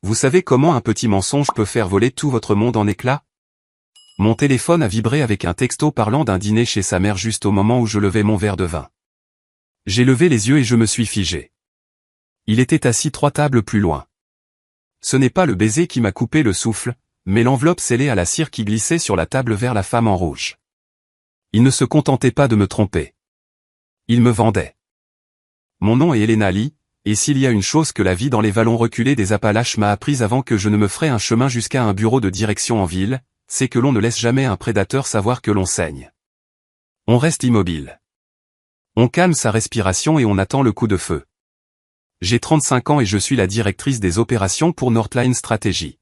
Vous savez comment un petit mensonge peut faire voler tout votre monde en éclats? Mon téléphone a vibré avec un texto parlant d'un dîner chez sa mère juste au moment où je levais mon verre de vin. J'ai levé les yeux et je me suis figé. Il était assis 3 tables plus loin. Ce n'est pas le baiser qui m'a coupé le souffle, mais l'enveloppe scellée à la cire qui glissait sur la table vers la femme en rouge. Il ne se contentait pas de me tromper. Il me vendait. Mon nom est Elena Lee, et s'il y a une chose que la vie dans les vallons reculés des Appalaches m'a apprise avant que je ne me ferais un chemin jusqu'à un bureau de direction en ville, c'est que l'on ne laisse jamais un prédateur savoir que l'on saigne. On reste immobile. On calme sa respiration et on attend le coup de feu. J'ai 35 ans et je suis la directrice des opérations pour Northline Strategy.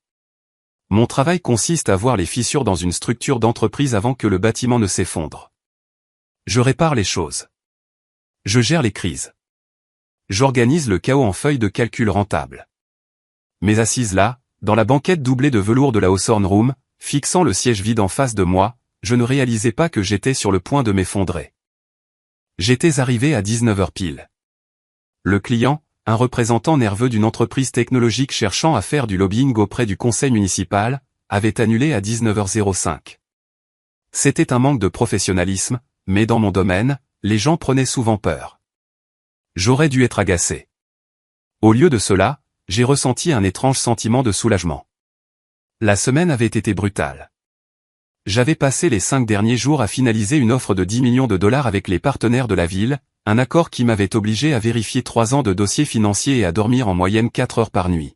Mon travail consiste à voir les fissures dans une structure d'entreprise avant que le bâtiment ne s'effondre. Je répare les choses. Je gère les crises. J'organise le chaos en feuilles de calcul rentables. Mais assise là, dans la banquette doublée de velours de la Hawthorne Room, fixant le siège vide en face de moi, je ne réalisais pas que j'étais sur le point de m'effondrer. J'étais arrivé à 19h pile. Le client, un représentant nerveux d'une entreprise technologique cherchant à faire du lobbying auprès du conseil municipal, avait annulé à 19h05. C'était un manque de professionnalisme, mais dans mon domaine, les gens prenaient souvent peur. J'aurais dû être agacé. Au lieu de cela, j'ai ressenti un étrange sentiment de soulagement. La semaine avait été brutale. J'avais passé les 5 derniers jours à finaliser une offre de 10 millions de dollars avec les partenaires de la ville, un accord qui m'avait obligé à vérifier 3 ans de dossiers financiers et à dormir en moyenne 4 heures par nuit.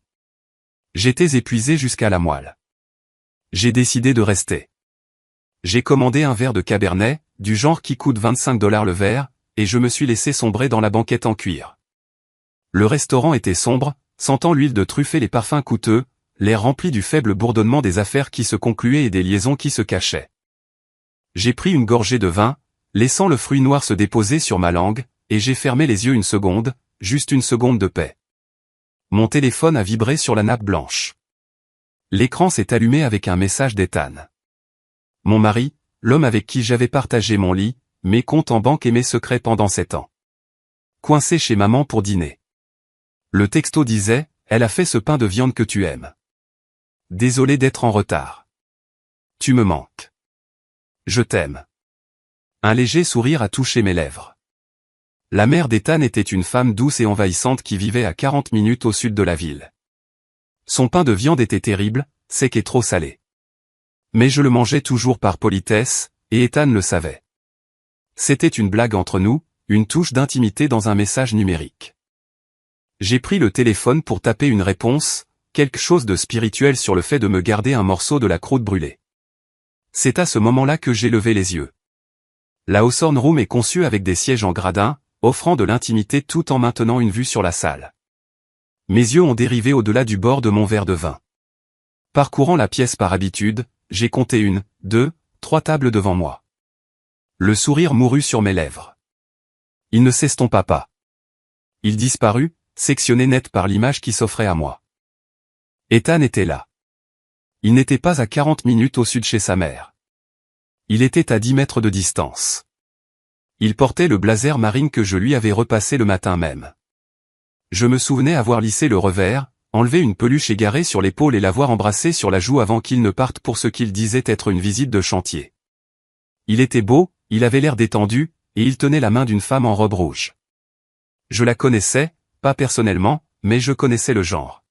J'étais épuisé jusqu'à la moelle. J'ai décidé de rester. J'ai commandé un verre de Cabernet, du genre qui coûte 25 $ le verre, et je me suis laissé sombrer dans la banquette en cuir. Le restaurant était sombre, sentant l'huile de truffe et les parfums coûteux, l'air rempli du faible bourdonnement des affaires qui se concluaient et des liaisons qui se cachaient. J'ai pris une gorgée de vin, laissant le fruit noir se déposer sur ma langue, et j'ai fermé les yeux une seconde, juste une seconde de paix. Mon téléphone a vibré sur la nappe blanche. L'écran s'est allumé avec un message d'Ethan. Mon mari, l'homme avec qui j'avais partagé mon lit, mes comptes en banque et mes secrets pendant 7 ans. Coincé chez maman pour dîner. Le texto disait, elle a fait ce pain de viande que tu aimes. Désolé d'être en retard. Tu me manques. Je t'aime. Un léger sourire a touché mes lèvres. La mère d'Ethan était une femme douce et envahissante qui vivait à 40 minutes au sud de la ville. Son pain de viande était terrible, sec et trop salé. Mais je le mangeais toujours par politesse, et Ethan le savait. C'était une blague entre nous, une touche d'intimité dans un message numérique. J'ai pris le téléphone pour taper une réponse, quelque chose de spirituel sur le fait de me garder un morceau de la croûte brûlée. C'est à ce moment-là que j'ai levé les yeux. La Hawthorne Room est conçue avec des sièges en gradin, offrant de l'intimité tout en maintenant une vue sur la salle. Mes yeux ont dérivé au-delà du bord de mon verre de vin. Parcourant la pièce par habitude, j'ai compté 1, 2, 3 tables devant moi. Le sourire mourut sur mes lèvres. Il ne s'estompa pas. Il disparut, sectionné net par l'image qui s'offrait à moi. Ethan était là. Il n'était pas à 40 minutes au sud chez sa mère. Il était à 10 mètres de distance. Il portait le blazer marine que je lui avais repassé le matin même. Je me souvenais avoir lissé le revers, enlevé une peluche égarée sur l'épaule et l'avoir embrassé sur la joue avant qu'il ne parte pour ce qu'il disait être une visite de chantier. Il était beau, il avait l'air détendu, et il tenait la main d'une femme en robe rouge. Je la connaissais, pas personnellement, mais je connaissais le genre.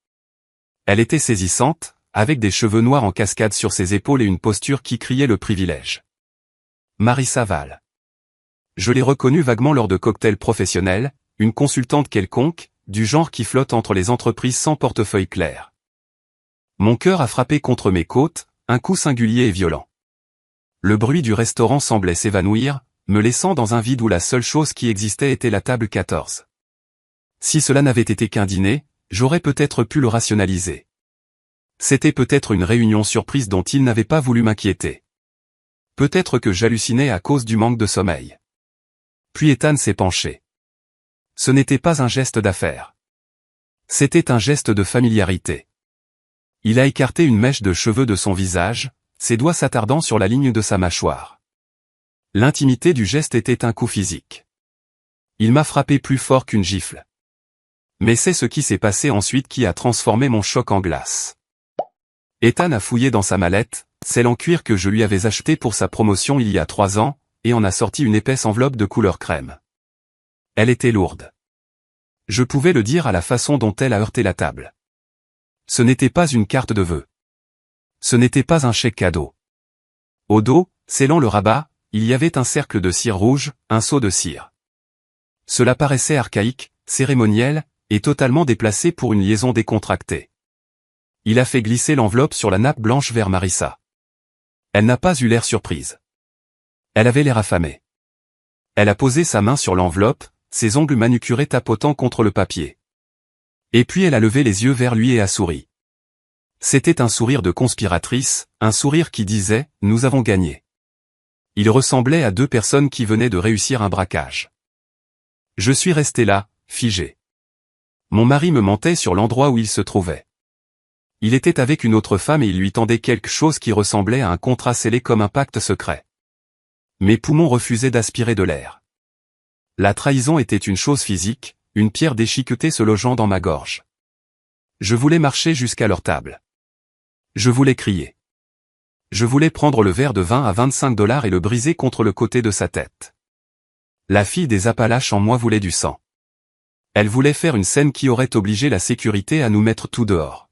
Elle était saisissante, avec des cheveux noirs en cascade sur ses épaules et une posture qui criait le privilège. Marissa Val. Je l'ai reconnue vaguement lors de cocktails professionnels, une consultante quelconque, du genre qui flotte entre les entreprises sans portefeuille clair. Mon cœur a frappé contre mes côtes, un coup singulier et violent. Le bruit du restaurant semblait s'évanouir, me laissant dans un vide où la seule chose qui existait était la table 14. Si cela n'avait été qu'un dîner, j'aurais peut-être pu le rationaliser. C'était peut-être une réunion surprise dont il n'avait pas voulu m'inquiéter. Peut-être que j'hallucinais à cause du manque de sommeil. Puis Ethan s'est penché. Ce n'était pas un geste d'affaire. C'était un geste de familiarité. Il a écarté une mèche de cheveux de son visage, ses doigts s'attardant sur la ligne de sa mâchoire. L'intimité du geste était un coup physique. Il m'a frappé plus fort qu'une gifle. Mais c'est ce qui s'est passé ensuite qui a transformé mon choc en glace. Ethan a fouillé dans sa mallette, celle en cuir que je lui avais achetée pour sa promotion il y a 3 ans, et en a sorti une épaisse enveloppe de couleur crème. Elle était lourde. Je pouvais le dire à la façon dont elle a heurté la table. Ce n'était pas une carte de vœux. Ce n'était pas un chèque cadeau. Au dos, scellant le rabat, il y avait un cercle de cire rouge, un seau de cire. Cela paraissait archaïque, cérémoniel, et totalement déplacé pour une liaison décontractée. Il a fait glisser l'enveloppe sur la nappe blanche vers Marissa. Elle n'a pas eu l'air surprise. Elle avait l'air affamée. Elle a posé sa main sur l'enveloppe, ses ongles manucurés tapotant contre le papier. Et puis elle a levé les yeux vers lui et a souri. C'était un sourire de conspiratrice, un sourire qui disait « Nous avons gagné ». Il ressemblait à 2 personnes qui venaient de réussir un braquage. Je suis resté là, figé. Mon mari me mentait sur l'endroit où il se trouvait. Il était avec une autre femme et il lui tendait quelque chose qui ressemblait à un contrat scellé comme un pacte secret. Mes poumons refusaient d'aspirer de l'air. La trahison était une chose physique, une pierre déchiquetée se logeant dans ma gorge. Je voulais marcher jusqu'à leur table. Je voulais crier. Je voulais prendre le verre de vin à 25 $ et le briser contre le côté de sa tête. La fille des Appalaches en moi voulait du sang. Elle voulait faire une scène qui aurait obligé la sécurité à nous mettre tout dehors.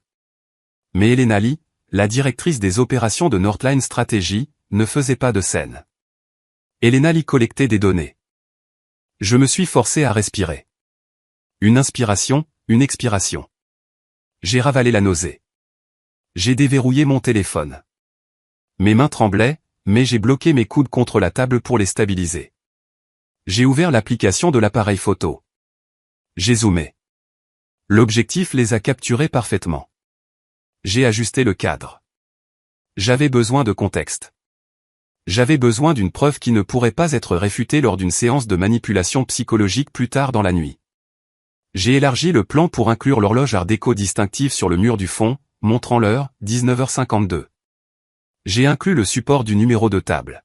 Mais Elena Lee, la directrice des opérations de Northline Strategy, ne faisait pas de scène. Elena Lee collectait des données. Je me suis forcé à respirer. Une inspiration, une expiration. J'ai ravalé la nausée. J'ai déverrouillé mon téléphone. Mes mains tremblaient, mais j'ai bloqué mes coudes contre la table pour les stabiliser. J'ai ouvert l'application de l'appareil photo. J'ai zoomé. L'objectif les a capturés parfaitement. J'ai ajusté le cadre. J'avais besoin de contexte. J'avais besoin d'une preuve qui ne pourrait pas être réfutée lors d'une séance de manipulation psychologique plus tard dans la nuit. J'ai élargi le plan pour inclure l'horloge art déco distinctive sur le mur du fond, montrant l'heure, 19h52. J'ai inclus le support du numéro de table.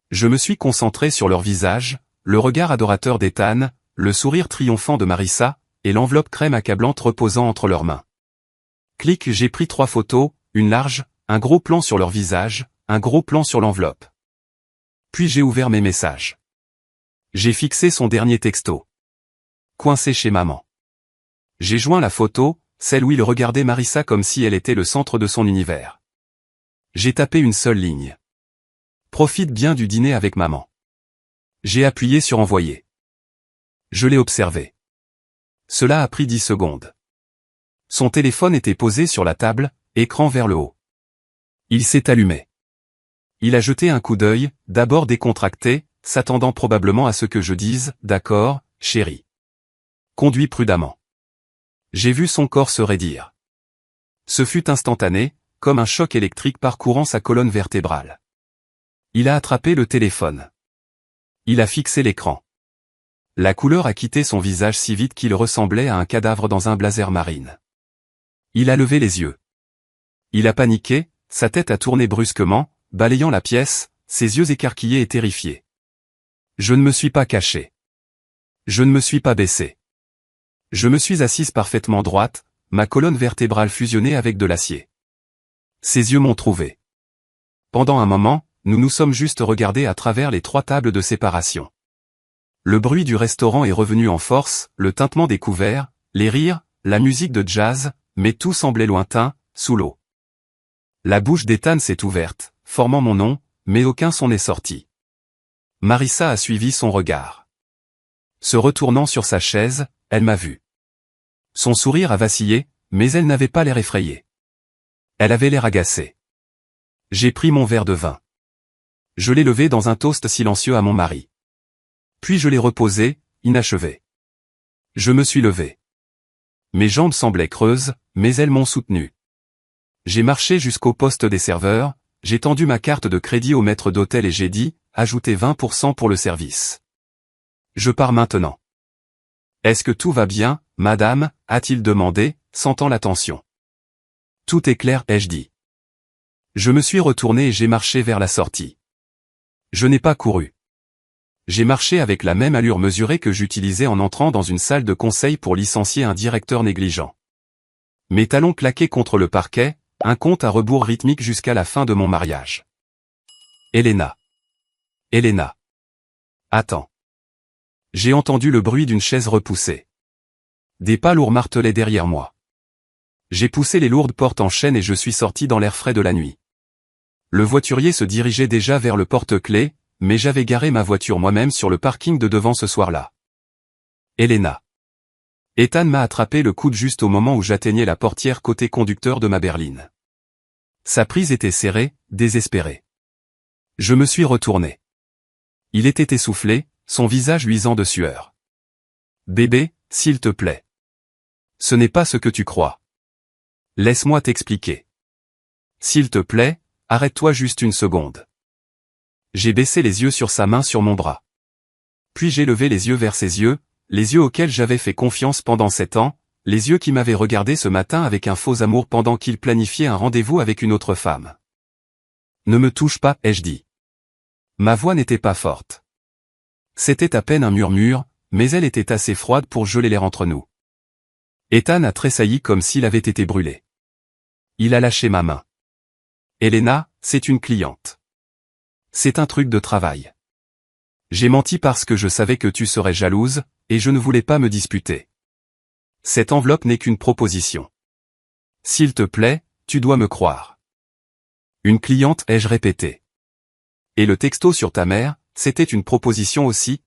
Je me suis concentré sur leur visage, le regard adorateur d'Ethan, le sourire triomphant de Marissa, et l'enveloppe crème accablante reposant entre leurs mains. Clic, j'ai pris 3 photos, une large, un gros plan sur leur visage, un gros plan sur l'enveloppe. Puis j'ai ouvert mes messages. J'ai fixé son dernier texto. Coincé chez maman. J'ai joint la photo, celle où il regardait Marissa comme si elle était le centre de son univers. J'ai tapé une seule ligne. Profite bien du dîner avec maman. J'ai appuyé sur envoyer. Je l'ai observé. Cela a pris 10 secondes. Son téléphone était posé sur la table, écran vers le haut. Il s'est allumé. Il a jeté un coup d'œil, d'abord décontracté, s'attendant probablement à ce que je dise « D'accord, chérie. Conduis prudemment. » J'ai vu son corps se raidir. Ce fut instantané, comme un choc électrique parcourant sa colonne vertébrale. Il a attrapé le téléphone. Il a fixé l'écran. La couleur a quitté son visage si vite qu'il ressemblait à un cadavre dans un blazer marine. Il a levé les yeux. Il a paniqué, sa tête a tourné brusquement, balayant la pièce, ses yeux écarquillés et terrifiés. Je ne me suis pas caché. Je ne me suis pas baissé. Je me suis assise parfaitement droite, ma colonne vertébrale fusionnée avec de l'acier. Ses yeux m'ont trouvé. Pendant un moment, nous nous sommes juste regardés à travers les 3 tables de séparation. Le bruit du restaurant est revenu en force, le tintement des couverts, les rires, la musique de jazz, mais tout semblait lointain, sous l'eau. La bouche d'Ethan s'est ouverte, formant mon nom, mais aucun son n'est sorti. Marissa a suivi son regard. Se retournant sur sa chaise, elle m'a vu. Son sourire a vacillé, mais elle n'avait pas l'air effrayée. Elle avait l'air agacée. J'ai pris mon verre de vin. Je l'ai levé dans un toast silencieux à mon mari. Puis je l'ai reposé, inachevé. Je me suis levé. Mes jambes semblaient creuses, mais elles m'ont soutenu. J'ai marché jusqu'au poste des serveurs, j'ai tendu ma carte de crédit au maître d'hôtel et j'ai dit, ajoutez 20% pour le service. Je pars maintenant. Est-ce que tout va bien, madame, a-t-il demandé, sentant la tension. Tout est clair, ai-je dit. Je me suis retourné et j'ai marché vers la sortie. Je n'ai pas couru. J'ai marché avec la même allure mesurée que j'utilisais en entrant dans une salle de conseil pour licencier un directeur négligent. Mes talons claquaient contre le parquet, un compte à rebours rythmique jusqu'à la fin de mon mariage. Elena. Elena. Attends. J'ai entendu le bruit d'une chaise repoussée. Des pas lourds martelaient derrière moi. J'ai poussé les lourdes portes en chêne et je suis sorti dans l'air frais de la nuit. Le voiturier se dirigeait déjà vers le porte-clés, mais j'avais garé ma voiture moi-même sur le parking de devant ce soir-là. Elena. Ethan m'a attrapé le coude juste au moment où j'atteignais la portière côté conducteur de ma berline. Sa prise était serrée, désespérée. Je me suis retourné. Il était essoufflé, son visage luisant de sueur. Bébé, s'il te plaît. Ce n'est pas ce que tu crois. Laisse-moi t'expliquer. S'il te plaît, arrête-toi juste une seconde. J'ai baissé les yeux sur sa main sur mon bras. Puis j'ai levé les yeux vers ses yeux, les yeux auxquels j'avais fait confiance pendant 7 ans, les yeux qui m'avaient regardé ce matin avec un faux amour pendant qu'il planifiait un rendez-vous avec une autre femme. Ne me touche pas, ai-je dit. Ma voix n'était pas forte. C'était à peine un murmure, mais elle était assez froide pour geler l'air entre nous. Ethan a tressailli comme s'il avait été brûlé. Il a lâché ma main. Elena, c'est une cliente. C'est un truc de travail. J'ai menti parce que je savais que tu serais jalouse, et je ne voulais pas me disputer. Cette enveloppe n'est qu'une proposition. S'il te plaît, tu dois me croire. Une cliente, ai-je répété. Et le texto sur ta mère, c'était une proposition aussi?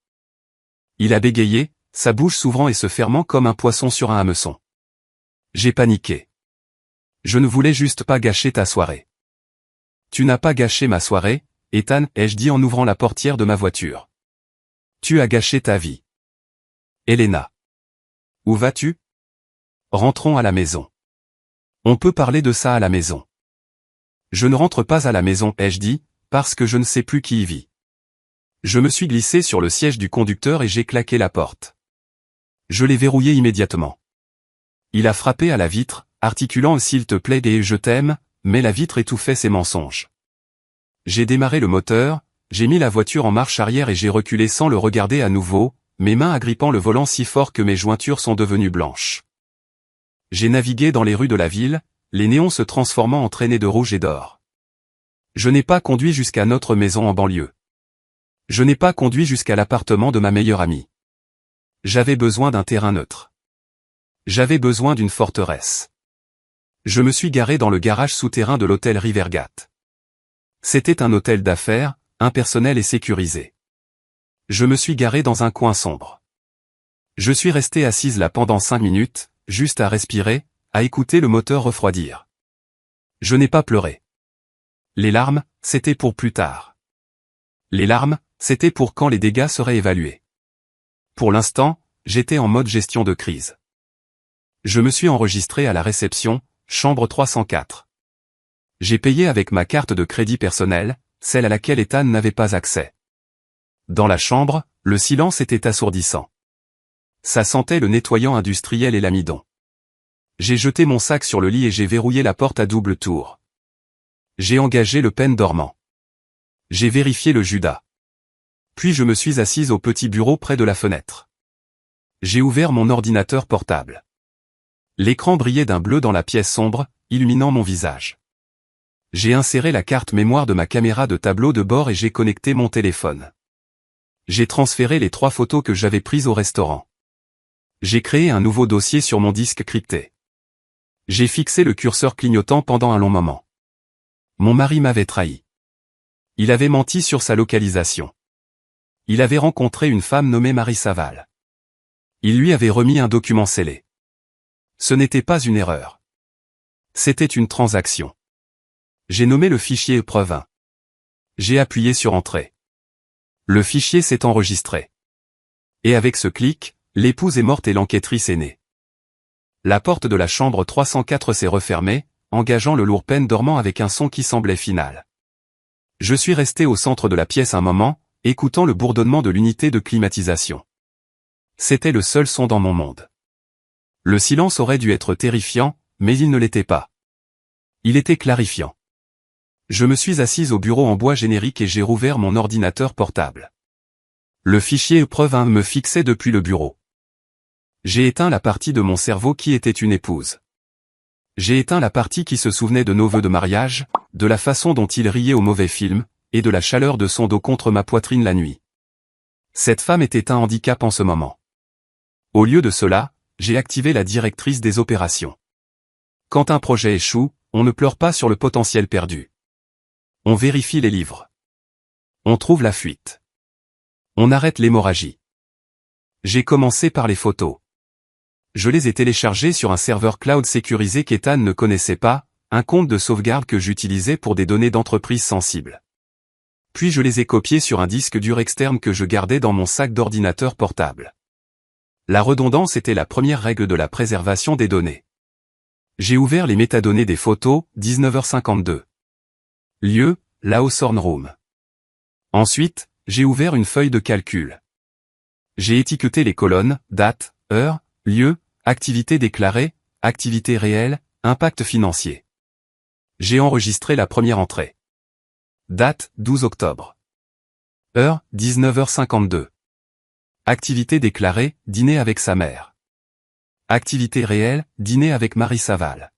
Il a bégayé, sa bouche s'ouvrant et se fermant comme un poisson sur un hameçon. J'ai paniqué. Je ne voulais juste pas gâcher ta soirée. Tu n'as pas gâché ma soirée, Ethan, ai-je dit en ouvrant la portière de ma voiture. Tu as gâché ta vie. Elena. Où vas-tu? Rentrons à la maison. On peut parler de ça à la maison. Je ne rentre pas à la maison, ai-je dit, parce que je ne sais plus qui y vit. Je me suis glissé sur le siège du conducteur et j'ai claqué la porte. Je l'ai verrouillée immédiatement. Il a frappé à la vitre, articulant « s'il te plaît » et « je t'aime », mais la vitre étouffait ses mensonges. J'ai démarré le moteur, j'ai mis la voiture en marche arrière et j'ai reculé sans le regarder à nouveau, mes mains agrippant le volant si fort que mes jointures sont devenues blanches. J'ai navigué dans les rues de la ville, les néons se transformant en traînées de rouge et d'or. Je n'ai pas conduit jusqu'à notre maison en banlieue. Je n'ai pas conduit jusqu'à l'appartement de ma meilleure amie. J'avais besoin d'un terrain neutre. J'avais besoin d'une forteresse. Je me suis garé dans le garage souterrain de l'hôtel Rivergate. C'était un hôtel d'affaires, impersonnel et sécurisé. Je me suis garé dans un coin sombre. Je suis resté assise là pendant 5 minutes, juste à respirer, à écouter le moteur refroidir. Je n'ai pas pleuré. Les larmes, c'était pour plus tard. Les larmes, c'était pour quand les dégâts seraient évalués. Pour l'instant, j'étais en mode gestion de crise. Je me suis enregistré à la réception, chambre 304. J'ai payé avec ma carte de crédit personnelle, celle à laquelle Ethan n'avait pas accès. Dans la chambre, le silence était assourdissant. Ça sentait le nettoyant industriel et l'amidon. J'ai jeté mon sac sur le lit et j'ai verrouillé la porte à double tour. J'ai engagé le pen dormant. J'ai vérifié le Judas. Puis je me suis assise au petit bureau près de la fenêtre. J'ai ouvert mon ordinateur portable. L'écran brillait d'un bleu dans la pièce sombre, illuminant mon visage. J'ai inséré la carte mémoire de ma caméra de tableau de bord et j'ai connecté mon téléphone. J'ai transféré les 3 photos que j'avais prises au restaurant. J'ai créé un nouveau dossier sur mon disque crypté. J'ai fixé le curseur clignotant pendant un long moment. Mon mari m'avait trahi. Il avait menti sur sa localisation. Il avait rencontré une femme nommée Marie Saval. Il lui avait remis un document scellé. Ce n'était pas une erreur. C'était une transaction. J'ai nommé le fichier épreuve 1. J'ai appuyé sur Entrée. Le fichier s'est enregistré. Et avec ce clic, l'épouse est morte et l'enquêtrice est née. La porte de la chambre 304 s'est refermée, engageant le lourd pen dormant avec un son qui semblait final. Je suis resté au centre de la pièce un moment, écoutant le bourdonnement de l'unité de climatisation. C'était le seul son dans mon monde. Le silence aurait dû être terrifiant, mais il ne l'était pas. Il était clarifiant. Je me suis assise au bureau en bois générique et j'ai rouvert mon ordinateur portable. Le fichier épreuve 1 me fixait depuis le bureau. J'ai éteint la partie de mon cerveau qui était une épouse. J'ai éteint la partie qui se souvenait de nos vœux de mariage, de la façon dont il riait au mauvais film, et de la chaleur de son dos contre ma poitrine la nuit. Cette femme était un handicap en ce moment. Au lieu de cela, j'ai activé la directrice des opérations. Quand un projet échoue, on ne pleure pas sur le potentiel perdu. On vérifie les livres. On trouve la fuite. On arrête l'hémorragie. J'ai commencé par les photos. Je les ai téléchargées sur un serveur cloud sécurisé qu'Ethan ne connaissait pas, un compte de sauvegarde que j'utilisais pour des données d'entreprise sensibles. Puis je les ai copiées sur un disque dur externe que je gardais dans mon sac d'ordinateur portable. La redondance était la première règle de la préservation des données. J'ai ouvert les métadonnées des photos, 19h52. Lieu, Laosorn Room. Ensuite, j'ai ouvert une feuille de calcul. J'ai étiqueté les colonnes, date, heure, lieu, activité déclarée, activité réelle, impact financier. J'ai enregistré la première entrée. Date, 12 octobre. Heure, 19h52. Activité déclarée, dîner avec sa mère. Activité réelle, dîner avec Marie Saval.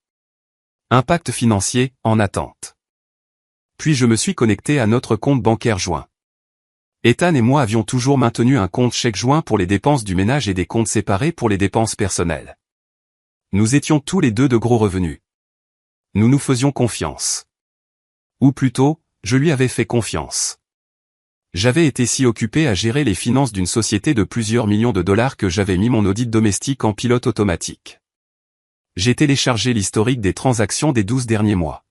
Impact financier, en attente. Puis je me suis connecté à notre compte bancaire joint. Ethan et moi avions toujours maintenu un compte chèque joint pour les dépenses du ménage et des comptes séparés pour les dépenses personnelles. Nous étions tous les deux de gros revenus. Nous nous faisions confiance. Ou plutôt, je lui avais fait confiance. J'avais été si occupé à gérer les finances d'une société de plusieurs millions de dollars que j'avais mis mon audit domestique en pilote automatique. J'ai téléchargé l'historique des transactions des 12 derniers mois.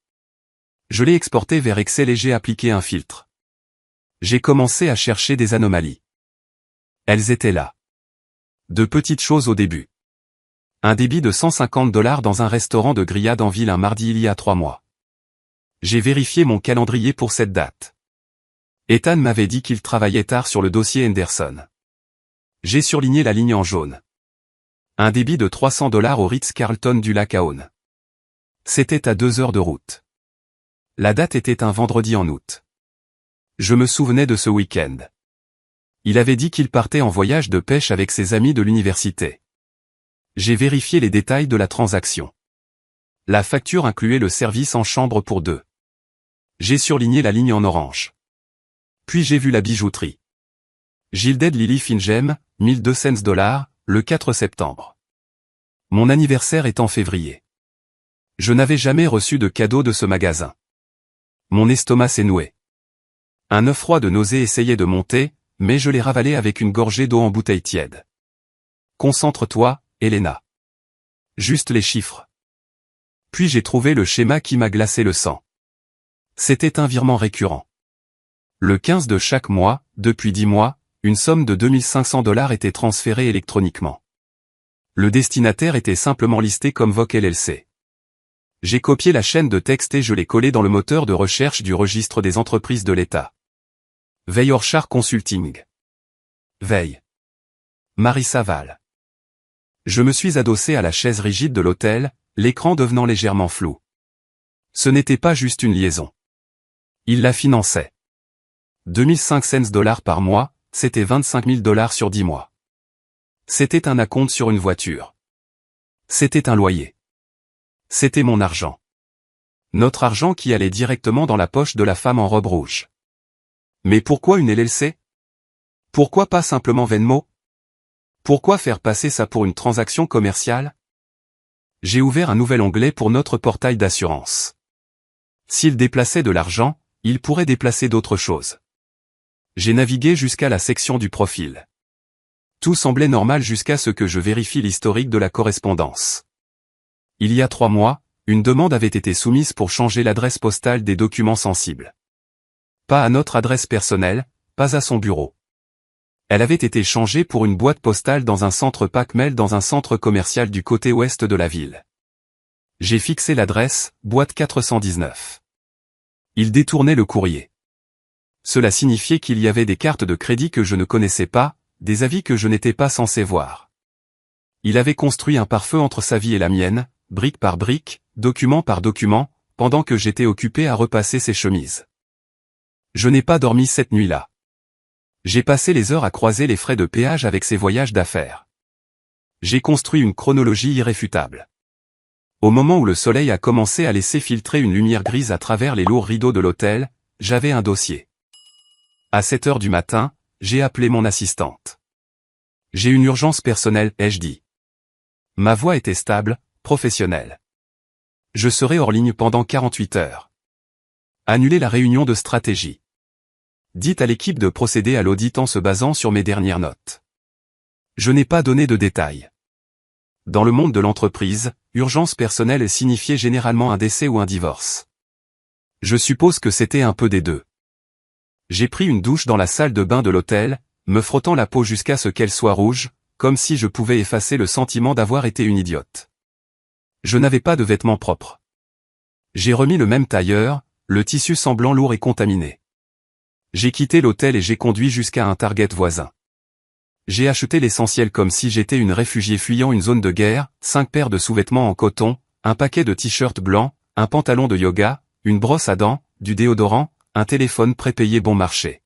Je l'ai exporté vers Excel et j'ai appliqué un filtre. J'ai commencé à chercher des anomalies. Elles étaient là. De petites choses au début. Un débit de $150 dans un restaurant de grillade en ville un mardi il y a 3 mois. J'ai vérifié mon calendrier pour cette date. Ethan m'avait dit qu'il travaillait tard sur le dossier Henderson. J'ai surligné la ligne en jaune. Un débit de $300 au Ritz-Carlton du Lac-Aon. C'était à 2 heures de route. La date était un vendredi en août. Je me souvenais de ce week-end. Il avait dit qu'il partait en voyage de pêche avec ses amis de l'université. J'ai vérifié les détails de la transaction. La facture incluait le service en chambre pour 2. J'ai surligné la ligne en orange. Puis j'ai vu la bijouterie. Gilded Lily Fingem, $1200, le 4 septembre. Mon anniversaire est en février. Je n'avais jamais reçu de cadeau de ce magasin. Mon estomac s'est noué. Un œuf froid de nausée essayait de monter, mais je l'ai ravalé avec une gorgée d'eau en bouteille tiède. Concentre-toi, Elena. Juste les chiffres. Puis j'ai trouvé le schéma qui m'a glacé le sang. C'était un virement récurrent. Le 15 de chaque mois, depuis 10 mois, une somme de $2500 était transférée électroniquement. Le destinataire était simplement listé comme VOC LLC. J'ai copié la chaîne de texte et je l'ai collé dans le moteur de recherche du registre des entreprises de l'État. Veille Orchard Consulting. Veille. Marie Saval. Je me suis adossé à la chaise rigide de l'hôtel, l'écran devenant légèrement flou. Ce n'était pas juste une liaison. Il la finançait. $2500 par mois, c'était $25 000 sur 10 mois. C'était un acompte sur une voiture. C'était un loyer. C'était mon argent. Notre argent qui allait directement dans la poche de la femme en robe rouge. Mais pourquoi une LLC? Pourquoi pas simplement Venmo? Pourquoi faire passer ça pour une transaction commerciale? J'ai ouvert un nouvel onglet pour notre portail d'assurance. S'il déplaçait de l'argent, il pourrait déplacer d'autres choses. J'ai navigué jusqu'à la section du profil. Tout semblait normal jusqu'à ce que je vérifie l'historique de la correspondance. Il y a 3 mois, une demande avait été soumise pour changer l'adresse postale des documents sensibles. Pas à notre adresse personnelle, pas à son bureau. Elle avait été changée pour une boîte postale dans un centre Pacmel dans un centre commercial du côté ouest de la ville. J'ai fixé l'adresse, boîte 419. Il détournait le courrier. Cela signifiait qu'il y avait des cartes de crédit que je ne connaissais pas, des avis que je n'étais pas censé voir. Il avait construit un pare-feu entre sa vie et la mienne, brique par brique, document par document, pendant que j'étais occupé à repasser ses chemises. Je n'ai pas dormi cette nuit-là. J'ai passé les heures à croiser les frais de péage avec ses voyages d'affaires. J'ai construit une chronologie irréfutable. Au moment où le soleil a commencé à laisser filtrer une lumière grise à travers les lourds rideaux de l'hôtel, j'avais un dossier. À 7 heures du matin, j'ai appelé mon assistante. J'ai une urgence personnelle, ai-je dit. Ma voix était stable, professionnelle. Je serai hors ligne pendant 48 heures. Annulez la réunion de stratégie. Dites à l'équipe de procéder à l'audit en se basant sur mes dernières notes. Je n'ai pas donné de détails. Dans le monde de l'entreprise, urgence personnelle signifiait généralement un décès ou un divorce. Je suppose que c'était un peu des deux. J'ai pris une douche dans la salle de bain de l'hôtel, me frottant la peau jusqu'à ce qu'elle soit rouge, comme si je pouvais effacer le sentiment d'avoir été une idiote. Je n'avais pas de vêtements propres. J'ai remis le même tailleur, le tissu semblant lourd et contaminé. J'ai quitté l'hôtel et j'ai conduit jusqu'à un Target voisin. J'ai acheté l'essentiel comme si j'étais une réfugiée fuyant une zone de guerre, 5 paires de sous-vêtements en coton, un paquet de t-shirts blancs, un pantalon de yoga, une brosse à dents, du déodorant, un téléphone prépayé bon marché.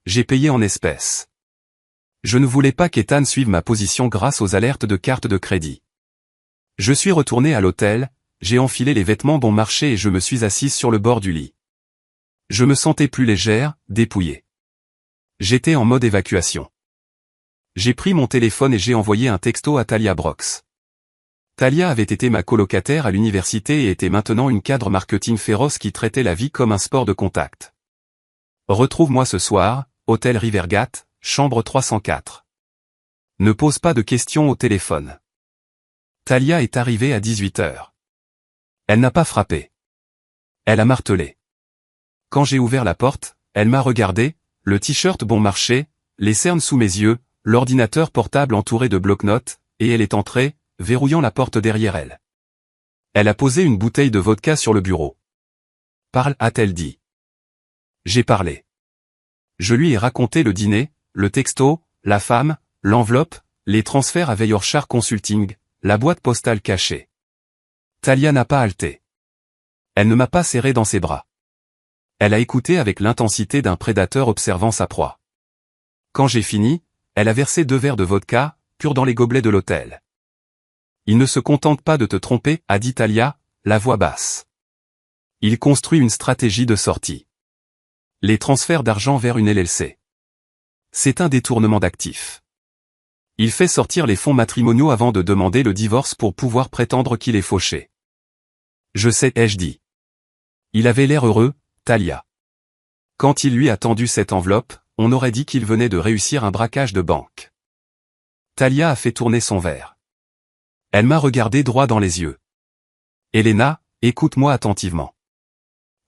J'ai payé en espèces. Je ne voulais pas qu'Ethan suive ma position grâce aux alertes de carte de crédit. Je suis retourné à l'hôtel, j'ai enfilé les vêtements bon marché et je me suis assise sur le bord du lit. Je me sentais plus légère, dépouillée. J'étais en mode évacuation. J'ai pris mon téléphone et j'ai envoyé un texto à Talia Brox. Talia avait été ma colocataire à l'université et était maintenant une cadre marketing féroce qui traitait la vie comme un sport de contact. Retrouve-moi ce soir, hôtel Rivergat, chambre 304. Ne pose pas de questions au téléphone. Talia est arrivée à 18 heures. Elle n'a pas frappé. Elle a martelé. Quand j'ai ouvert la porte, elle m'a regardé, le t-shirt bon marché, les cernes sous mes yeux, l'ordinateur portable entouré de bloc-notes, et elle est entrée, verrouillant la porte derrière elle. Elle a posé une bouteille de vodka sur le bureau. Parle, a-t-elle dit. J'ai parlé. Je lui ai raconté le dîner, le texto, la femme, l'enveloppe, les transferts avec Yorkshire Consulting, la boîte postale cachée. Talia n'a pas halté. Elle ne m'a pas serré dans ses bras. Elle a écouté avec l'intensité d'un prédateur observant sa proie. Quand j'ai fini, elle a versé 2 verres de vodka, pur dans les gobelets de l'hôtel. Il ne se contente pas de te tromper, a dit Talia, la voix basse. Il construit une stratégie de sortie. Les transferts d'argent vers une LLC. C'est un détournement d'actifs. Il fait sortir les fonds matrimoniaux avant de demander le divorce pour pouvoir prétendre qu'il est fauché. Je sais, ai-je dit. Il avait l'air heureux, Talia. Quand il lui a tendu cette enveloppe, on aurait dit qu'il venait de réussir un braquage de banque. Talia a fait tourner son verre. Elle m'a regardé droit dans les yeux. Elena, écoute-moi attentivement.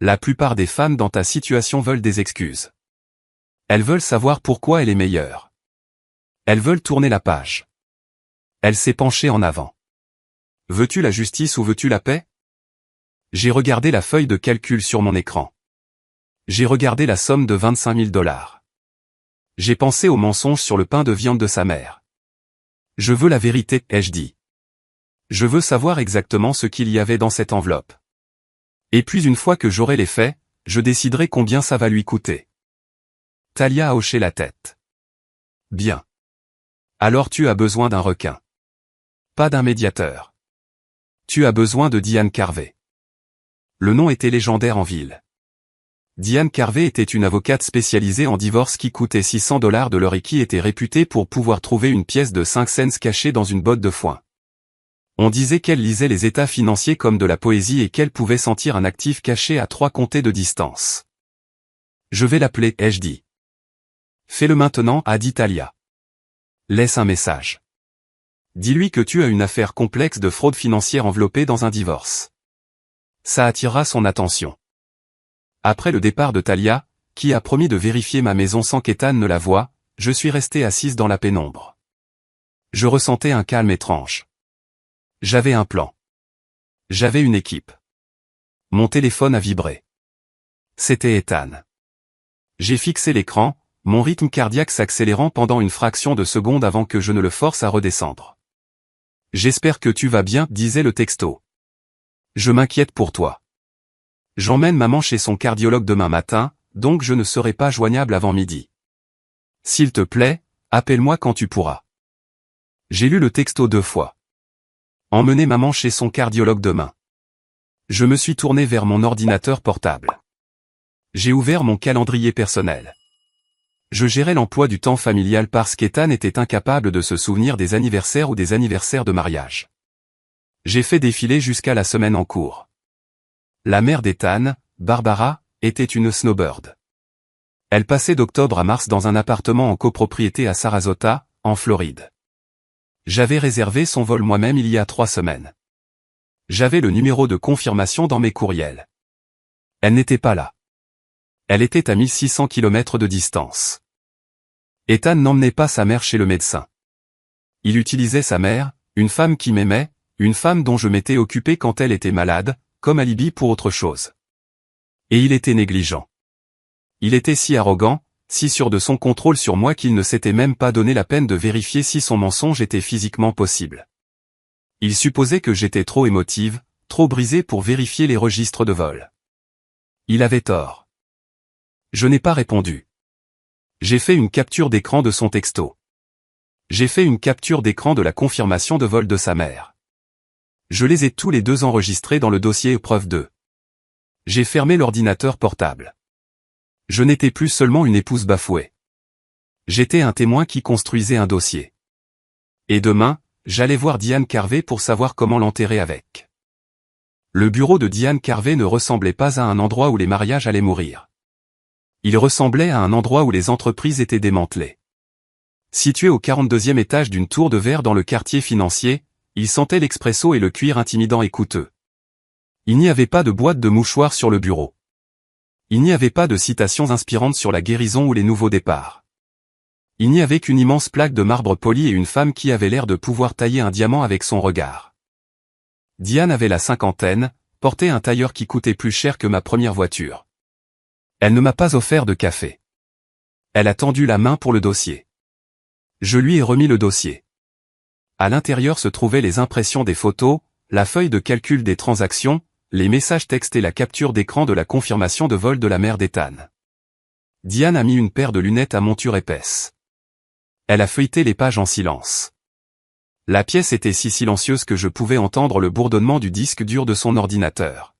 La plupart des femmes dans ta situation veulent des excuses. Elles veulent savoir pourquoi elle est meilleure. Elles veulent tourner la page. Elle s'est penchée en avant. Veux-tu la justice ou veux-tu la paix? J'ai regardé la feuille de calcul sur mon écran. J'ai regardé la somme de 25 000 $. J'ai pensé au mensonge sur le pain de viande de sa mère. Je veux la vérité, ai-je dit. Je veux savoir exactement ce qu'il y avait dans cette enveloppe. Et puis une fois que j'aurai les faits, je déciderai combien ça va lui coûter. Talia a hoché la tête. Bien. Alors tu as besoin d'un requin. Pas d'un médiateur. Tu as besoin de Diane Carvey. Le nom était légendaire en ville. Diane Carvey était une avocate spécialisée en divorce qui coûtait 600 $ de l'heure et qui était réputée pour pouvoir trouver une pièce de 5 cents cachée dans une botte de foin. On disait qu'elle lisait les états financiers comme de la poésie et qu'elle pouvait sentir un actif caché à 3 comtés de distance. Je vais l'appeler, ai-je dit. Fais-le maintenant, a dit Talia. Laisse un message. Dis-lui que tu as une affaire complexe de fraude financière enveloppée dans un divorce. Ça attirera son attention. Après le départ de Talia, qui a promis de vérifier ma maison sans qu'Ethan ne la voie, je suis resté assise dans la pénombre. Je ressentais un calme étrange. J'avais un plan. J'avais une équipe. Mon téléphone a vibré. C'était Ethan. J'ai fixé l'écran, mon rythme cardiaque s'accélérant pendant une fraction de seconde avant que je ne le force à redescendre. J'espère que tu vas bien, disait le texto. Je m'inquiète pour toi. J'emmène maman chez son cardiologue demain matin, donc je ne serai pas joignable avant midi. S'il te plaît, appelle-moi quand tu pourras. J'ai lu le texto 2 fois. Emmener maman chez son cardiologue demain. Je me suis tourné vers mon ordinateur portable. J'ai ouvert mon calendrier personnel. Je gérais l'emploi du temps familial parce qu'Ethan était incapable de se souvenir des anniversaires ou des anniversaires de mariage. J'ai fait défiler jusqu'à la semaine en cours. La mère d'Ethan, Barbara, était une snowbird. Elle passait d'octobre à mars dans un appartement en copropriété à Sarasota, en Floride. J'avais réservé son vol moi-même il y a 3 semaines. J'avais le numéro de confirmation dans mes courriels. Elle n'était pas là. Elle était à 1600 km de distance. Ethan n'emmenait pas sa mère chez le médecin. Il utilisait sa mère, une femme qui m'aimait, une femme dont je m'étais occupé quand elle était malade, comme alibi pour autre chose. Et il était négligent. Il était si arrogant, si sûr de son contrôle sur moi qu'il ne s'était même pas donné la peine de vérifier si son mensonge était physiquement possible. Il supposait que j'étais trop émotive, trop brisée pour vérifier les registres de vol. Il avait tort. Je n'ai pas répondu. J'ai fait une capture d'écran de son texto. J'ai fait une capture d'écran de la confirmation de vol de sa mère. Je les ai tous les deux enregistrés dans le dossier épreuve 2. J'ai fermé l'ordinateur portable. Je n'étais plus seulement une épouse bafouée. J'étais un témoin qui construisait un dossier. Et demain, j'allais voir Diane Carvey pour savoir comment l'enterrer avec. Le bureau de Diane Carvey ne ressemblait pas à un endroit où les mariages allaient mourir. Il ressemblait à un endroit où les entreprises étaient démantelées. Situé au 42e étage d'une tour de verre dans le quartier financier, il sentait l'expresso et le cuir intimidant et coûteux. Il n'y avait pas de boîte de mouchoirs sur le bureau. Il n'y avait pas de citations inspirantes sur la guérison ou les nouveaux départs. Il n'y avait qu'une immense plaque de marbre poli et une femme qui avait l'air de pouvoir tailler un diamant avec son regard. Diane avait la cinquantaine, portait un tailleur qui coûtait plus cher que ma première voiture. Elle ne m'a pas offert de café. Elle a tendu la main pour le dossier. Je lui ai remis le dossier. À l'intérieur se trouvaient les impressions des photos, la feuille de calcul des transactions, les messages textes et la capture d'écran de la confirmation de vol de la mère d'Ethan. Diane a mis une paire de lunettes à monture épaisse. Elle a feuilleté les pages en silence. La pièce était si silencieuse que je pouvais entendre le bourdonnement du disque dur de son ordinateur.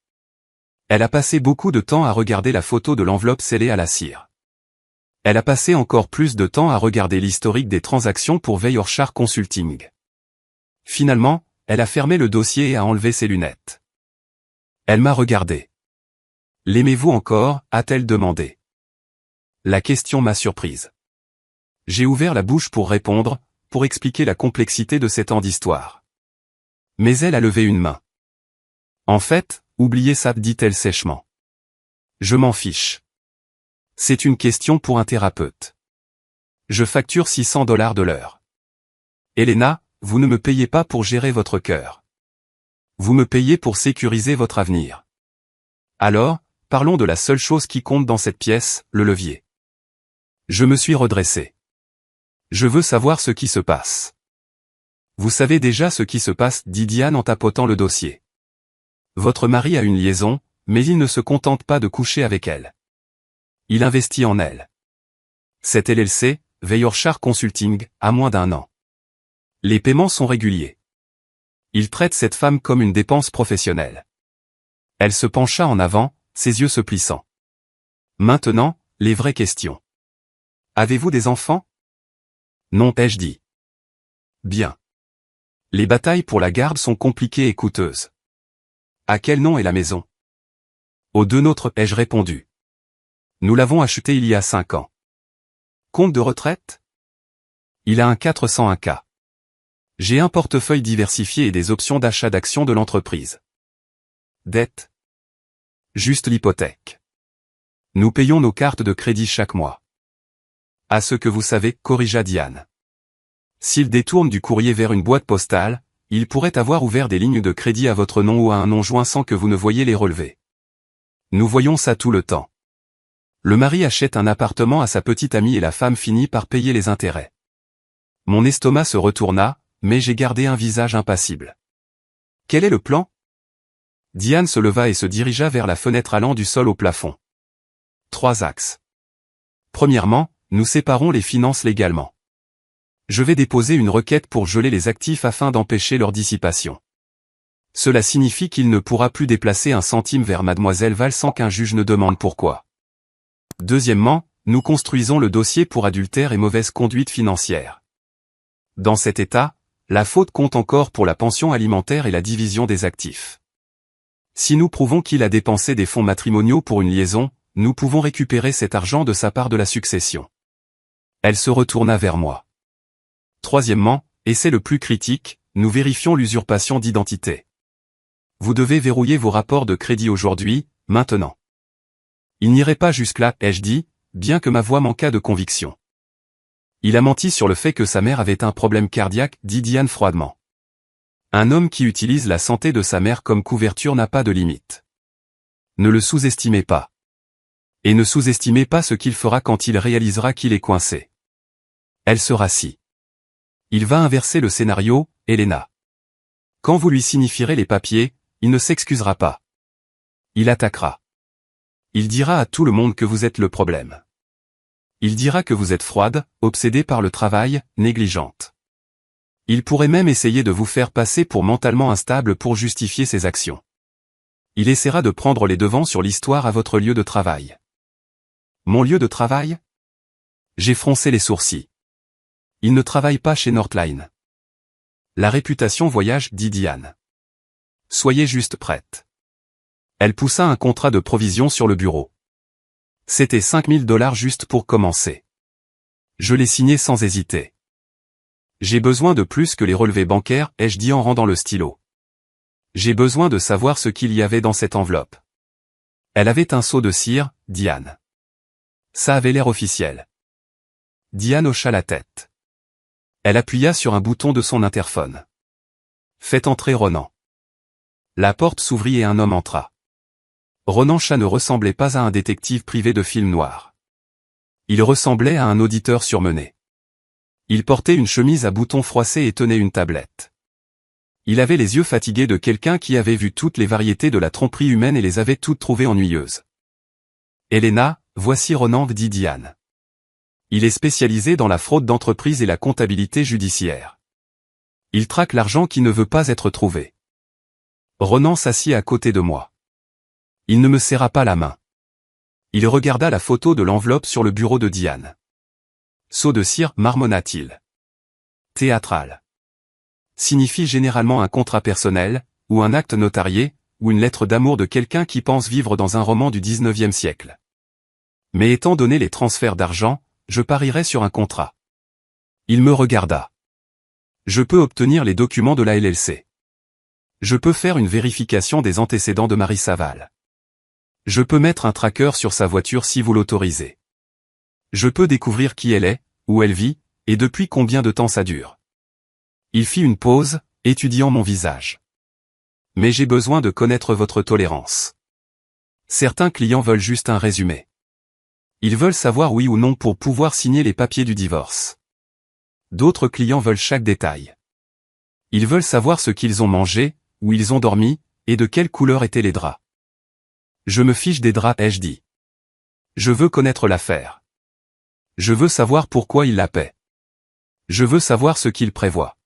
Elle a passé beaucoup de temps à regarder la photo de l'enveloppe scellée à la cire. Elle a passé encore plus de temps à regarder l'historique des transactions pour Yorkshire Consulting. Finalement, elle a fermé le dossier et a enlevé ses lunettes. Elle m'a regardé. « L'aimez-vous encore ?» a-t-elle demandé. La question m'a surprise. J'ai ouvert la bouche pour répondre, pour expliquer la complexité de ces temps d'histoire. Mais elle a levé une main. En fait, oubliez ça, dit-elle sèchement. Je m'en fiche. C'est une question pour un thérapeute. Je facture $600 de l'heure. Elena, vous ne me payez pas pour gérer votre cœur. Vous me payez pour sécuriser votre avenir. Alors, parlons de la seule chose qui compte dans cette pièce, le levier. Je me suis redressé. Je veux savoir ce qui se passe. Vous savez déjà ce qui se passe, dit Diane en tapotant le dossier. Votre mari a une liaison, mais il ne se contente pas de coucher avec elle. Il investit en elle. Cette LLC, Yorkshire Consulting, a moins d'1 an. Les paiements sont réguliers. Il traite cette femme comme une dépense professionnelle. Elle se pencha en avant, ses yeux se plissant. Maintenant, les vraies questions. Avez-vous des enfants? Non, ai-je dit. Bien. Les batailles pour la garde sont compliquées et coûteuses. À quel nom est la maison? Aux deux nôtres, ai-je répondu. Nous l'avons achetée il y a 5 ans. Compte de retraite? Il a un 401K. J'ai un portefeuille diversifié et des options d'achat d'actions de l'entreprise. Dette? Juste l'hypothèque. Nous payons nos cartes de crédit chaque mois. À ce que vous savez, corrigea Diane. S'il détourne du courrier vers une boîte postale, il pourrait avoir ouvert des lignes de crédit à votre nom ou à un nom joint sans que vous ne voyiez les relevés. Nous voyons ça tout le temps. Le mari achète un appartement à sa petite amie et la femme finit par payer les intérêts. Mon estomac se retourna, mais j'ai gardé un visage impassible. Quel est le plan? Diane se leva et se dirigea vers la fenêtre allant du sol au plafond. 3 axes. Premièrement, nous séparons les finances légalement. Je vais déposer une requête pour geler les actifs afin d'empêcher leur dissipation. Cela signifie qu'il ne pourra plus déplacer un centime vers Mademoiselle Val sans qu'un juge ne demande pourquoi. Deuxièmement, nous construisons le dossier pour adultère et mauvaise conduite financière. Dans cet état, la faute compte encore pour la pension alimentaire et la division des actifs. Si nous prouvons qu'il a dépensé des fonds matrimoniaux pour une liaison, nous pouvons récupérer cet argent de sa part de la succession. Elle se retourna vers moi. Troisièmement, et c'est le plus critique, nous vérifions l'usurpation d'identité. Vous devez verrouiller vos rapports de crédit aujourd'hui, maintenant. Il n'irait pas jusque-là, ai-je dit, bien que ma voix manquât de conviction. Il a menti sur le fait que sa mère avait un problème cardiaque, dit Diane froidement. Un homme qui utilise la santé de sa mère comme couverture n'a pas de limite. Ne le sous-estimez pas. Et ne sous-estimez pas ce qu'il fera quand il réalisera qu'il est coincé. Elle se rassit. Il va inverser le scénario, Elena. Quand vous lui signifierez les papiers, il ne s'excusera pas. Il attaquera. Il dira à tout le monde que vous êtes le problème. Il dira que vous êtes froide, obsédée par le travail, négligente. Il pourrait même essayer de vous faire passer pour mentalement instable pour justifier ses actions. Il essaiera de prendre les devants sur l'histoire à votre lieu de travail. Mon lieu de travail? J'ai froncé les sourcils. Il ne travaille pas chez Northline. La réputation voyage, dit Diane. Soyez juste prête. Elle poussa un contrat de provision sur le bureau. C'était $5000 juste pour commencer. Je l'ai signé sans hésiter. J'ai besoin de plus que les relevés bancaires, ai-je dit en rendant le stylo. J'ai besoin de savoir ce qu'il y avait dans cette enveloppe. Elle avait un seau de cire, Diane. Ça avait l'air officiel. Diane hocha la tête. Elle appuya sur un bouton de son interphone. Faites entrer Ronan. La porte s'ouvrit et un homme entra. Ronan Chat ne ressemblait pas à un détective privé de film noir. Il ressemblait à un auditeur surmené. Il portait une chemise à boutons froissés et tenait une tablette. Il avait les yeux fatigués de quelqu'un qui avait vu toutes les variétés de la tromperie humaine et les avait toutes trouvées ennuyeuses. Elena, voici Ronan, dit Diane. Il est spécialisé dans la fraude d'entreprise et la comptabilité judiciaire. Il traque l'argent qui ne veut pas être trouvé. Ronan s'assit à côté de moi. Il ne me serra pas la main. Il regarda la photo de l'enveloppe sur le bureau de Diane. Seau de cire, marmonna-t-il. Théâtral. Signifie généralement un contrat personnel, ou un acte notarié, ou une lettre d'amour de quelqu'un qui pense vivre dans un roman du XIXe siècle. Mais étant donné les transferts d'argent, je parierais sur un contrat. Il me regarda. Je peux obtenir les documents de la LLC. Je peux faire une vérification des antécédents de Marie Saval. Je peux mettre un tracker sur sa voiture si vous l'autorisez. Je peux découvrir qui elle est, où elle vit, et depuis combien de temps ça dure. Il fit une pause, étudiant mon visage. Mais j'ai besoin de connaître votre tolérance. Certains clients veulent juste un résumé. Ils veulent savoir oui ou non pour pouvoir signer les papiers du divorce. D'autres clients veulent chaque détail. Ils veulent savoir ce qu'ils ont mangé, où ils ont dormi, et de quelle couleur étaient les draps. Je me fiche des draps, ai-je dit. Je veux connaître l'affaire. Je veux savoir pourquoi il la paie. Je veux savoir ce qu'il prévoit.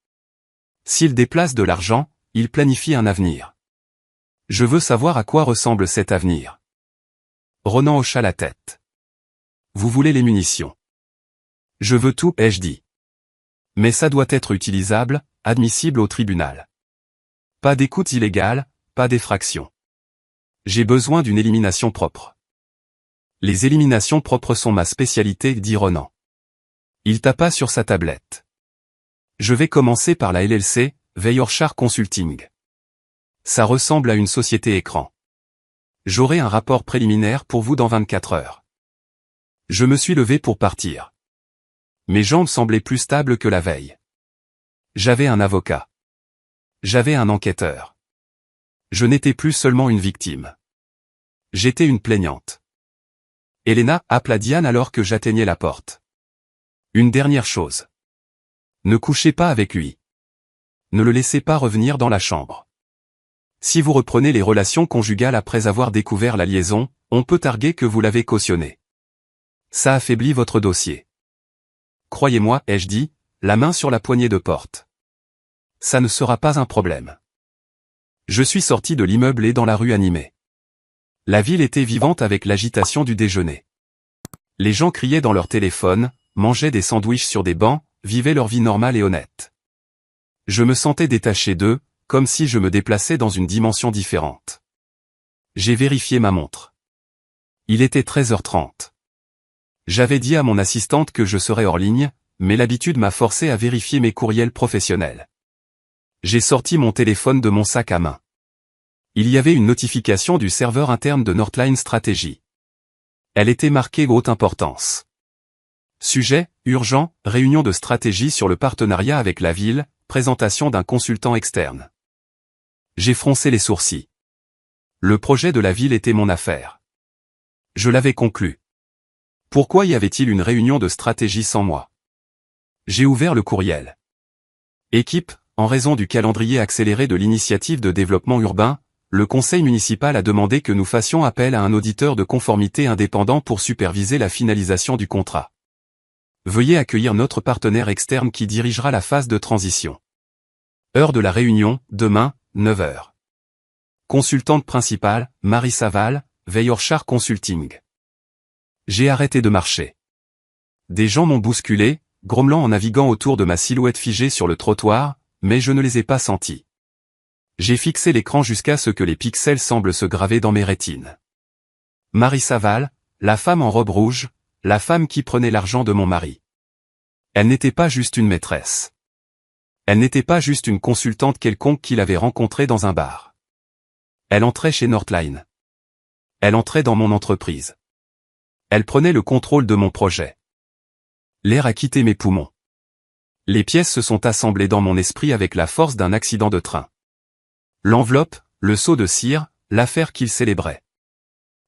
S'il déplace de l'argent, il planifie un avenir. Je veux savoir à quoi ressemble cet avenir. Ronan hocha la tête. Vous voulez les munitions. Je veux tout, ai-je dit. Mais ça doit être utilisable, admissible au tribunal. Pas d'écoute illégale, pas d'effraction. J'ai besoin d'une élimination propre. Les éliminations propres sont ma spécialité, dit Ronan. Il tapa sur sa tablette. Je vais commencer par la LLC, Veyorchar Consulting. Ça ressemble à une société écran. J'aurai un rapport préliminaire pour vous dans 24 heures. Je me suis levé pour partir. Mes jambes semblaient plus stables que la veille. J'avais un avocat. J'avais un enquêteur. Je n'étais plus seulement une victime. J'étais une plaignante. Elena, appela Diane alors que j'atteignais la porte. Une dernière chose. Ne couchez pas avec lui. Ne le laissez pas revenir dans la chambre. Si vous reprenez les relations conjugales après avoir découvert la liaison, on peut arguer que vous l'avez cautionné. Ça affaiblit votre dossier. croyez-moi, ai-je dit, la main sur la poignée de porte. Ça ne sera pas un problème. Je suis sorti de l'immeuble et dans la rue animée. La ville était vivante avec l'agitation du déjeuner. Les gens criaient dans leur téléphone, mangeaient des sandwichs sur des bancs, vivaient leur vie normale et honnête. Je me sentais détaché d'eux, comme si je me déplaçais dans une dimension différente. J'ai vérifié ma montre. Il était 13h30. J'avais dit à mon assistante que je serais hors ligne, mais l'habitude m'a forcé à vérifier mes courriels professionnels. J'ai sorti mon téléphone de mon sac à main. Il y avait une notification du serveur interne de Northline Strategy. Elle était marquée haute importance. Sujet, urgent, réunion de stratégie sur le partenariat avec la ville, présentation d'un consultant externe. J'ai froncé les sourcils. Le projet de la ville était mon affaire. Je l'avais conclu. Pourquoi y avait-il une réunion de stratégie sans moi? J'ai ouvert le courriel. Équipe, en raison du calendrier accéléré de l'initiative de développement urbain, le conseil municipal a demandé que nous fassions appel à un auditeur de conformité indépendant pour superviser la finalisation du contrat. Veuillez accueillir notre partenaire externe qui dirigera la phase de transition. Heure de la réunion, demain, 9h. Consultante principale, Marie Saval, Veyorchar Consulting. J'ai arrêté de marcher. Des gens m'ont bousculé, grommelant en naviguant autour de ma silhouette figée sur le trottoir, mais je ne les ai pas sentis. J'ai fixé l'écran jusqu'à ce que les pixels semblent se graver dans mes rétines. Marie Saval, la femme en robe rouge, la femme qui prenait l'argent de mon mari. Elle n'était pas juste une maîtresse. Elle n'était pas juste une consultante quelconque qu'il avait rencontrée dans un bar. Elle entrait chez Northline. Elle entrait dans mon entreprise. Elle prenait le contrôle de mon projet. L'air a quitté mes poumons. Les pièces se sont assemblées dans mon esprit avec la force d'un accident de train. L'enveloppe, le seau de cire, l'affaire qu'ils célébraient.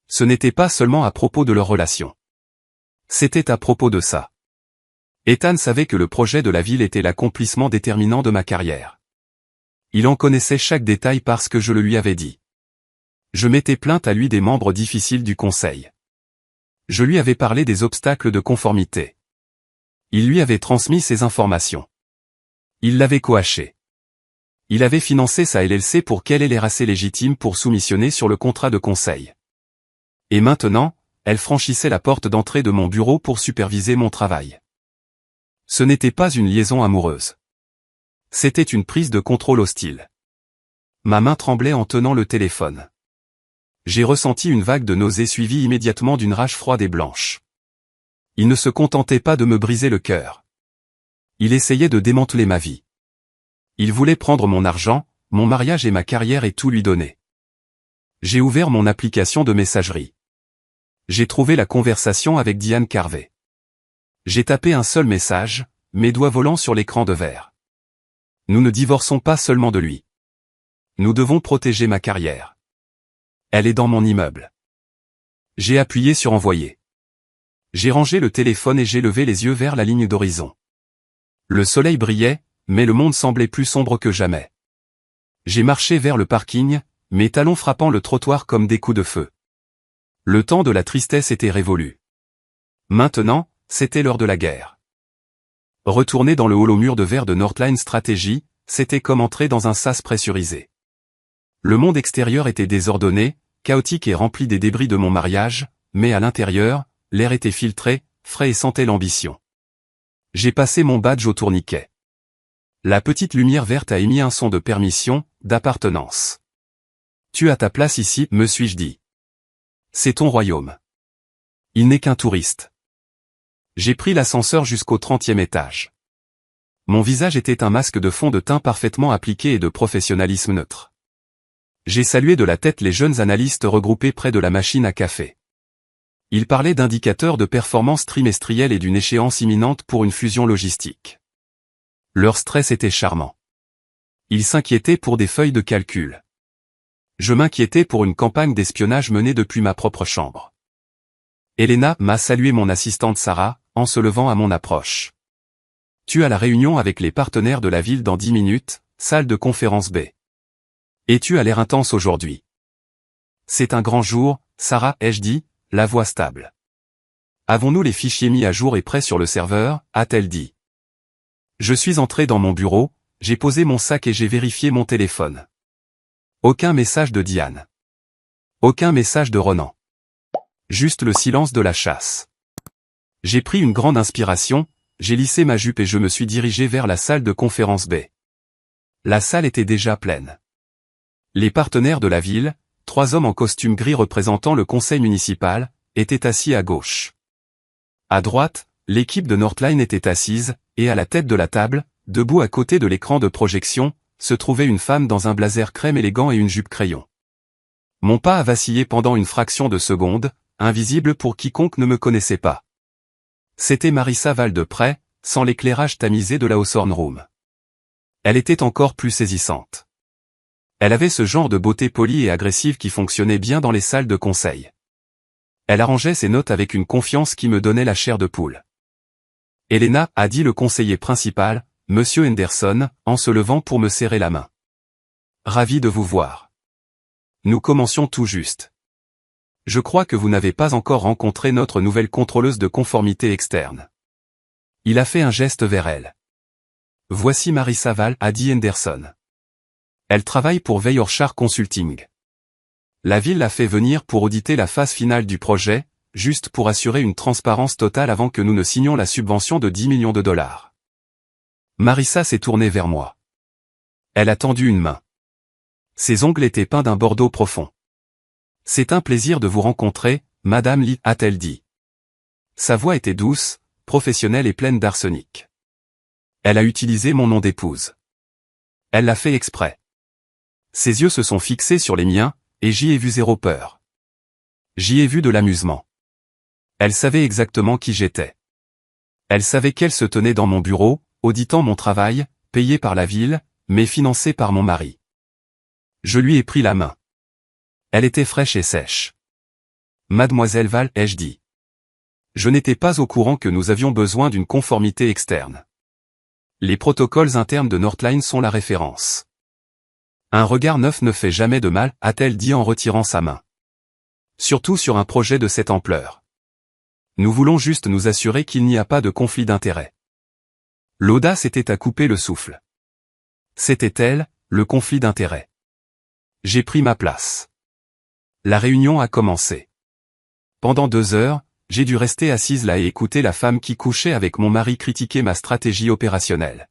Ce n'était pas seulement à propos de leur relation. C'était à propos de ça. Ethan savait que le projet de la ville était l'accomplissement déterminant de ma carrière. Il en connaissait chaque détail parce que je le lui avais dit. Je m'étais plainte à lui des membres difficiles du conseil. Je lui avais parlé des obstacles de conformité. Il lui avait transmis ces informations. Il l'avait coaché. Il avait financé sa LLC pour qu'elle ait l'air assez légitime pour soumissionner sur le contrat de conseil. Et maintenant, elle franchissait la porte d'entrée de mon bureau pour superviser mon travail. Ce n'était pas une liaison amoureuse. C'était une prise de contrôle hostile. Ma main tremblait en tenant le téléphone. J'ai ressenti une vague de nausée suivie immédiatement d'une rage froide et blanche. Il ne se contentait pas de me briser le cœur. Il essayait de démanteler ma vie. Il voulait prendre mon argent, mon mariage et ma carrière et tout lui donner. J'ai ouvert mon application de messagerie. J'ai trouvé la conversation avec Diane Carvey. J'ai tapé un seul message, mes doigts volant sur l'écran de verre. Nous ne divorçons pas seulement de lui. Nous devons protéger ma carrière. Elle est dans mon immeuble. J'ai appuyé sur envoyer. J'ai rangé le téléphone et j'ai levé les yeux vers la ligne d'horizon. Le soleil brillait, mais le monde semblait plus sombre que jamais. J'ai marché vers le parking, mes talons frappant le trottoir comme des coups de feu. Le temps de la tristesse était révolu. Maintenant, c'était l'heure de la guerre. Retourner dans le holo mur de verre de Northline Strategy, c'était comme entrer dans un sas pressurisé. Le monde extérieur était désordonné, chaotique et rempli des débris de mon mariage, mais à l'intérieur, l'air était filtré, frais et sentait l'ambition. J'ai passé mon badge au tourniquet. La petite lumière verte a émis un son de permission, d'appartenance. Tu as ta place ici, me suis-je dit. C'est ton royaume. Il n'est qu'un touriste. J'ai pris l'ascenseur jusqu'au 30e étage. Mon visage était un masque de fond de teint parfaitement appliqué et de professionnalisme neutre. J'ai salué de la tête les jeunes analystes regroupés près de la machine à café. Ils parlaient d'indicateurs de performance trimestrielle et d'une échéance imminente pour une fusion logistique. Leur stress était charmant. Ils s'inquiétaient pour des feuilles de calcul. Je m'inquiétais pour une campagne d'espionnage menée depuis ma propre chambre. Elena m'a salué mon assistante Sarah, en se levant à mon approche. Tu as la réunion avec les partenaires de la ville dans 10 minutes, salle de conférence B. Et tu as l'air intense aujourd'hui. C'est un grand jour, Sarah, ai-je dit, la voix stable. Avons-nous les fichiers mis à jour et prêts sur le serveur, a-t-elle dit. Je suis entré dans mon bureau, j'ai posé mon sac et j'ai vérifié mon téléphone. Aucun message de Diane. Aucun message de Ronan. Juste le silence de la chasse. J'ai pris une grande inspiration, j'ai lissé ma jupe et je me suis dirigé vers la salle de conférence B. La salle était déjà pleine. Les partenaires de la ville, 3 hommes en costume gris représentant le conseil municipal, étaient assis à gauche. À droite, l'équipe de Northline était assise, et à la tête de la table, debout à côté de l'écran de projection, se trouvait une femme dans un blazer crème élégant et une jupe crayon. Mon pas a vacillé pendant une fraction de seconde, invisible pour quiconque ne me connaissait pas. C'était Marissa Val de près, sans l'éclairage tamisé de la Hawthorne Room. Elle était encore plus saisissante. Elle avait ce genre de beauté polie et agressive qui fonctionnait bien dans les salles de conseil. Elle arrangeait ses notes avec une confiance qui me donnait la chair de poule. Elena, a dit le conseiller principal, Monsieur Henderson, en se levant pour me serrer la main. Ravi de vous voir. Nous commencions tout juste. Je crois que vous n'avez pas encore rencontré notre nouvelle contrôleuse de conformité externe. Il a fait un geste vers elle. Voici Marissa Val, a dit Henderson. Elle travaille pour Veyorshar Consulting. La ville l'a fait venir pour auditer la phase finale du projet, juste pour assurer une transparence totale avant que nous ne signions la subvention de 10 millions de dollars. Marissa s'est tournée vers moi. Elle a tendu une main. Ses ongles étaient peints d'un bordeaux profond. C'est un plaisir de vous rencontrer, Madame Lee, a-t-elle dit. Sa voix était douce, professionnelle et pleine d'arsenic. Elle a utilisé mon nom d'épouse. Elle l'a fait exprès. Ses yeux se sont fixés sur les miens, et j'y ai vu zéro peur. J'y ai vu de l'amusement. Elle savait exactement qui j'étais. Elle savait qu'elle se tenait dans mon bureau, auditant mon travail, payé par la ville, mais financé par mon mari. Je lui ai pris la main. Elle était fraîche et sèche. Mademoiselle Val, ai-je dit. Je n'étais pas au courant que nous avions besoin d'une conformité externe. Les protocoles internes de Northline sont la référence. Un regard neuf ne fait jamais de mal, a-t-elle dit en retirant sa main. Surtout sur un projet de cette ampleur. Nous voulons juste nous assurer qu'il n'y a pas de conflit d'intérêts. L'audace était à couper le souffle. C'était elle, le conflit d'intérêts. J'ai pris ma place. La réunion a commencé. Pendant 2 heures, j'ai dû rester assise là et écouter la femme qui couchait avec mon mari critiquer ma stratégie opérationnelle.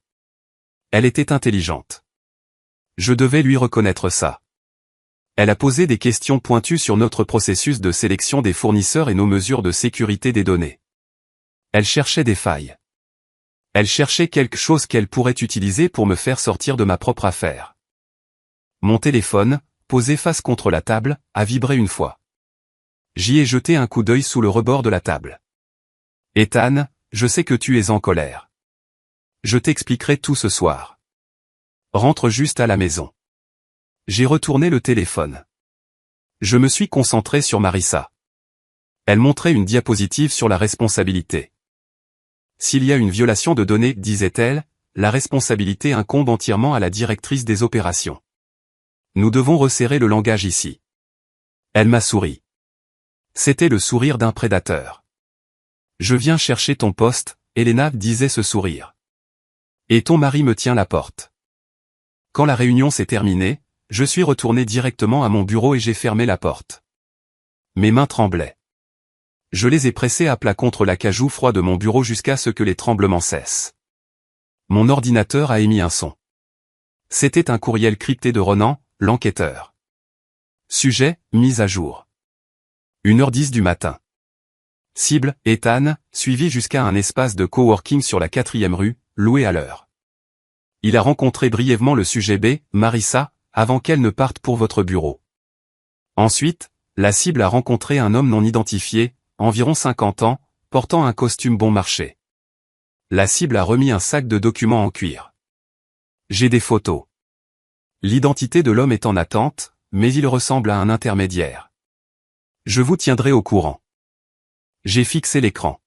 Elle était intelligente. Je devais lui reconnaître ça. Elle a posé des questions pointues sur notre processus de sélection des fournisseurs et nos mesures de sécurité des données. Elle cherchait des failles. Elle cherchait quelque chose qu'elle pourrait utiliser pour me faire sortir de ma propre affaire. Mon téléphone, posé face contre la table, a vibré une fois. J'y ai jeté un coup d'œil sous le rebord de la table. Ethan, je sais que tu es en colère. Je t'expliquerai tout ce soir. Rentre juste à la maison. J'ai retourné le téléphone. Je me suis concentré sur Marissa. Elle montrait une diapositive sur la responsabilité. S'il y a une violation de données, disait-elle, la responsabilité incombe entièrement à la directrice des opérations. Nous devons resserrer le langage ici. Elle m'a souri. C'était le sourire d'un prédateur. Je viens chercher ton poste, Elena, disait ce sourire. Et ton mari me tient la porte. Quand la réunion s'est terminée, je suis retourné directement à mon bureau et j'ai fermé la porte. Mes mains tremblaient. Je les ai pressées à plat contre l'acajou froid de mon bureau jusqu'à ce que les tremblements cessent. Mon ordinateur a émis un son. C'était un courriel crypté de Ronan, l'enquêteur. Sujet, mise à jour. 1h10 du matin. Cible, Ethan, suivi jusqu'à un espace de coworking sur la 4e rue, loué à l'heure. Il a rencontré brièvement le sujet B, Marissa, avant qu'elle ne parte pour votre bureau. Ensuite, la cible a rencontré un homme non identifié, environ 50 ans, portant un costume bon marché. La cible a remis un sac de documents en cuir. J'ai des photos. L'identité de l'homme est en attente, mais il ressemble à un intermédiaire. Je vous tiendrai au courant. J'ai fixé l'écran.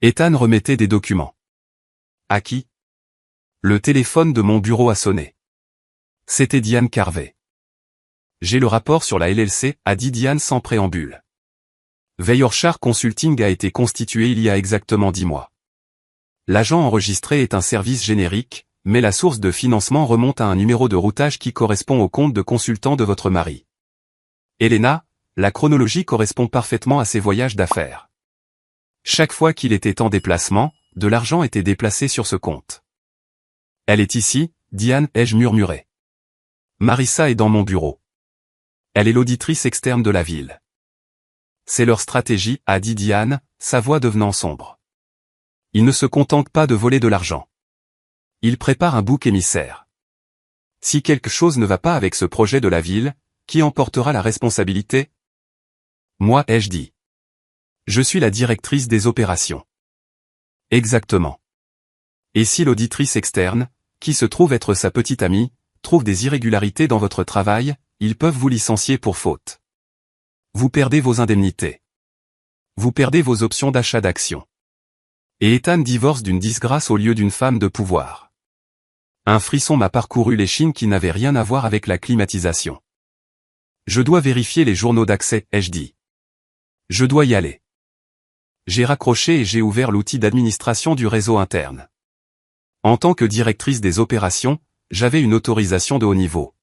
Ethan remettait des documents. À qui? Le téléphone de mon bureau a sonné. C'était Diane Carvey. J'ai le rapport sur la LLC, a dit Diane sans préambule. Yorkshire Consulting a été constitué il y a exactement 10 mois. L'agent enregistré est un service générique, mais la source de financement remonte à un numéro de routage qui correspond au compte de consultant de votre mari. Elena, la chronologie correspond parfaitement à ses voyages d'affaires. Chaque fois qu'il était en déplacement, de l'argent était déplacé sur ce compte. Elle est ici, Diane, ai-je murmuré. Marissa est dans mon bureau. Elle est l'auditrice externe de la ville. C'est leur stratégie, a dit Diane, sa voix devenant sombre. Ils ne se contentent pas de voler de l'argent. Ils préparent un bouc émissaire. Si quelque chose ne va pas avec ce projet de la ville, qui en portera la responsabilité? Moi, ai-je dit. Je suis la directrice des opérations. Exactement. Et si l'auditrice externe, qui se trouve être sa petite amie, trouve des irrégularités dans votre travail, ils peuvent vous licencier pour faute. Vous perdez vos indemnités. Vous perdez vos options d'achat d'actions. Et Ethan divorce d'une disgrâce au lieu d'une femme de pouvoir. Un frisson m'a parcouru l'échine qui n'avait rien à voir avec la climatisation. Je dois vérifier les journaux d'accès, ai-je dit. Je dois y aller. J'ai raccroché et j'ai ouvert l'outil d'administration du réseau interne. En tant que directrice des opérations, j'avais une autorisation de haut niveau.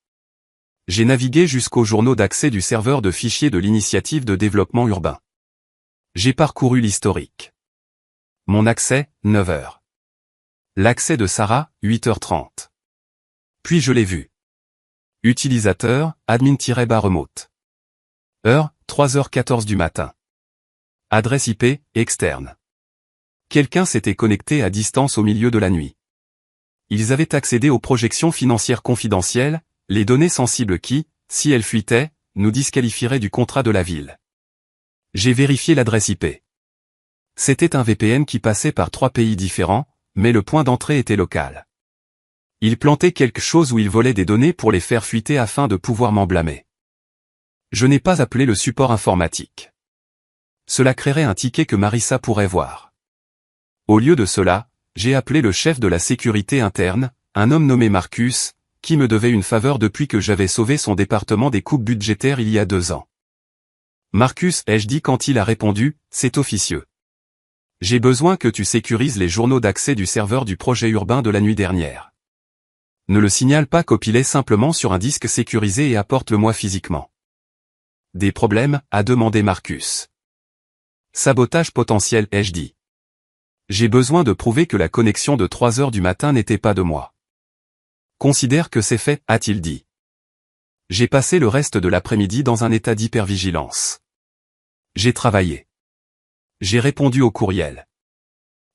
J'ai navigué jusqu'aux journaux d'accès du serveur de fichiers de l'initiative de développement urbain. J'ai parcouru l'historique. Mon accès, 9 heures. L'accès de Sarah, 8h30. Puis je l'ai vu. Utilisateur, admin-remote. Heure, 3h14 du matin. Adresse IP, externe. Quelqu'un s'était connecté à distance au milieu de la nuit. Ils avaient accédé aux projections financières confidentielles, les données sensibles qui, si elles fuitaient, nous disqualifieraient du contrat de la ville. J'ai vérifié l'adresse IP. C'était un VPN qui passait par 3 pays différents, mais le point d'entrée était local. Ils plantaient quelque chose où ils volaient des données pour les faire fuiter afin de pouvoir m'en blâmer. Je n'ai pas appelé le support informatique. Cela créerait un ticket que Marissa pourrait voir. Au lieu de cela, j'ai appelé le chef de la sécurité interne, un homme nommé Marcus, qui me devait une faveur depuis que j'avais sauvé son département des coupes budgétaires il y a 2 ans. Marcus, ai-je dit quand il a répondu, c'est officieux. J'ai besoin que tu sécurises les journaux d'accès du serveur du projet urbain de la nuit dernière. Ne le signale pas, copie-les simplement sur un disque sécurisé et apporte-le-moi physiquement. Des problèmes, a demandé Marcus. Sabotage potentiel, ai-je dit. J'ai besoin de prouver que la connexion de 3 heures du matin n'était pas de moi. Considère que c'est fait, a-t-il dit. J'ai passé le reste de l'après-midi dans un état d'hypervigilance. J'ai travaillé. J'ai répondu aux courriels.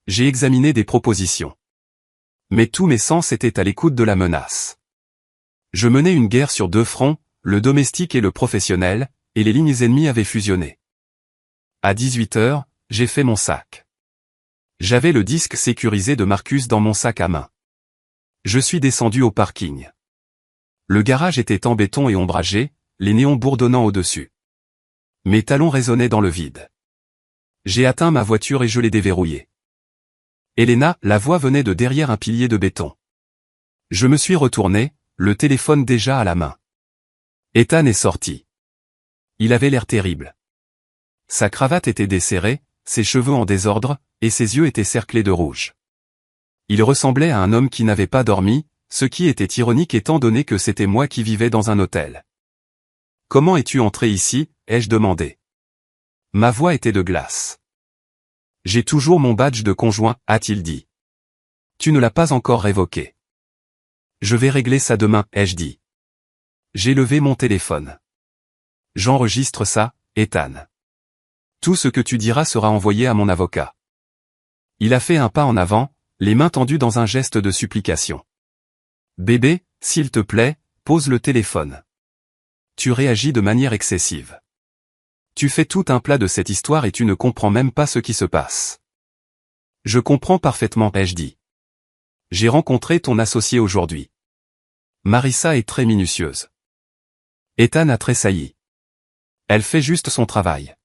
J'ai examiné des propositions. Mais tous mes sens étaient à l'écoute de la menace. Je menais une guerre sur 2 fronts, le domestique et le professionnel, et les lignes ennemies avaient fusionné. À 18 heures, j'ai fait mon sac. J'avais le disque sécurisé de Marcus dans mon sac à main. Je suis descendu au parking. Le garage était en béton et ombragé, les néons bourdonnant au-dessus. Mes talons résonnaient dans le vide. J'ai atteint ma voiture et je l'ai déverrouillée. Elena, la voix venait de derrière un pilier de béton. Je me suis retourné, le téléphone déjà à la main. Ethan est sorti. Il avait l'air terrible. Sa cravate était desserrée, ses cheveux en désordre, et ses yeux étaient cerclés de rouge. Il ressemblait à un homme qui n'avait pas dormi, ce qui était ironique étant donné que c'était moi qui vivais dans un hôtel. « Comment es-tu entré ici ?» ai-je demandé. Ma voix était de glace. « J'ai toujours mon badge de conjoint, a-t-il dit. Tu ne l'as pas encore révoqué. Je vais régler ça demain, ai-je dit. J'ai levé mon téléphone. J'enregistre ça, Ethan. Tout ce que tu diras sera envoyé à mon avocat. Il a fait un pas en avant, les mains tendues dans un geste de supplication. Bébé, s'il te plaît, pose le téléphone. Tu réagis de manière excessive. Tu fais tout un plat de cette histoire et tu ne comprends même pas ce qui se passe. Je comprends parfaitement, ai-je dit. J'ai rencontré ton associé aujourd'hui. Marissa est très minutieuse. Ethan a tressailli. Elle fait juste son travail.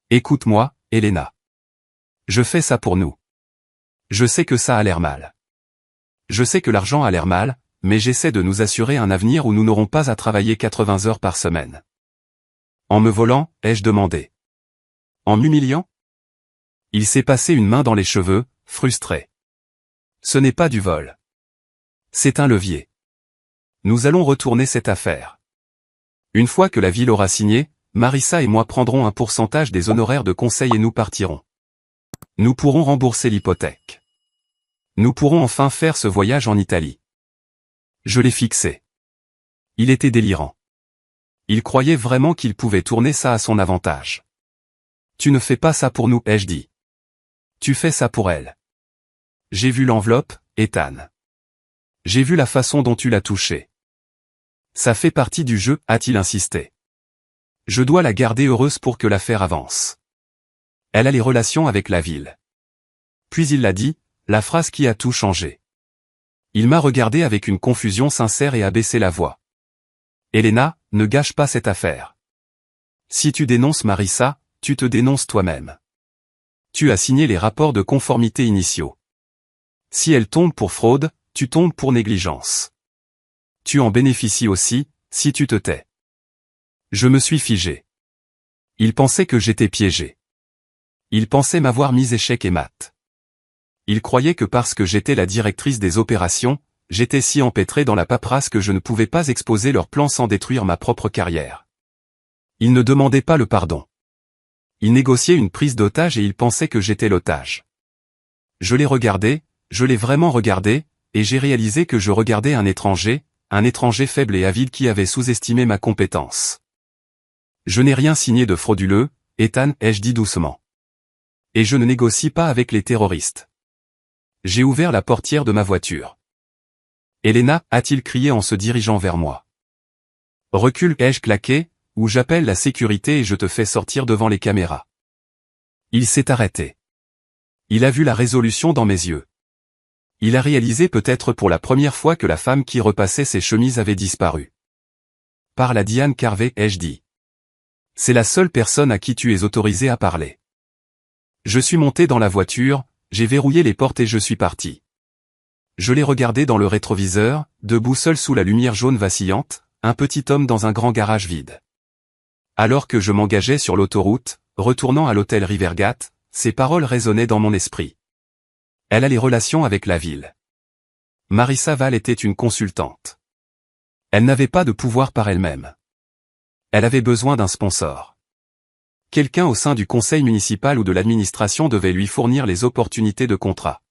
Écoute-moi, Elena. Je fais ça pour nous. Je sais que ça a l'air mal. Je sais que l'argent a l'air mal, mais j'essaie de nous assurer un avenir où nous n'aurons pas à travailler 80 heures par semaine. En me volant, ai-je demandé. En m'humiliant? Il s'est passé une main dans les cheveux, frustré. Ce n'est pas du vol. C'est un levier. Nous allons retourner cette affaire. Une fois que la ville aura signé, Marissa et moi prendrons un pourcentage des honoraires de conseil et nous partirons. Nous pourrons rembourser l'hypothèque. Nous pourrons enfin faire ce voyage en Italie. Je l'ai fixé. Il était délirant. Il croyait vraiment qu'il pouvait tourner ça à son avantage. Tu ne fais pas ça pour nous, ai-je dit. Tu fais ça pour elle. J'ai vu l'enveloppe, Ethan. J'ai vu la façon dont tu l'as touchée. Ça fait partie du jeu, a-t-il insisté. Je dois la garder heureuse pour que l'affaire avance. Elle a les relations avec la ville. Puis il l'a dit, la phrase qui a tout changé. Il m'a regardé avec une confusion sincère et a baissé la voix. Elena, ne gâche pas cette affaire. Si tu dénonces Marissa, tu te dénonces toi-même. Tu as signé les rapports de conformité initiaux. Si elle tombe pour fraude, tu tombes pour négligence. Tu en bénéficies aussi, si tu te tais. Je me suis figé. Il pensait que j'étais piégé. Il pensait m'avoir mis échec et mat. Il croyait que parce que j'étais la directrice des opérations, j'étais si empêtré dans la paperasse que je ne pouvais pas exposer leurs plans sans détruire ma propre carrière. Il ne demandait pas le pardon. Il négociait une prise d'otage et il pensait que j'étais l'otage. Je l'ai regardé, je l'ai vraiment regardé, et j'ai réalisé que je regardais un étranger faible et avide qui avait sous-estimé ma compétence. Je n'ai rien signé de frauduleux, Ethan, ai-je dit doucement. Et je ne négocie pas avec les terroristes. J'ai ouvert la portière de ma voiture. Elena, a-t-il crié en se dirigeant vers moi. Recule, ai-je claqué, ou j'appelle la sécurité et je te fais sortir devant les caméras. Il s'est arrêté. Il a vu la résolution dans mes yeux. Il a réalisé peut-être pour la première fois que la femme qui repassait ses chemises avait disparu. Parle à Diane Carvey, ai-je dit. C'est la seule personne à qui tu es autorisé à parler. Je suis monté dans la voiture, j'ai verrouillé les portes et je suis parti. Je l'ai regardé dans le rétroviseur, debout seul sous la lumière jaune vacillante, un petit homme dans un grand garage vide. Alors que je m'engageais sur l'autoroute, retournant à l'hôtel Rivergate, ces paroles résonnaient dans mon esprit. Elle a les relations avec la ville. Marissa Val était une consultante. Elle n'avait pas de pouvoir par elle-même. Elle avait besoin d'un sponsor. Quelqu'un au sein du conseil municipal ou de l'administration devait lui fournir les opportunités de contrat.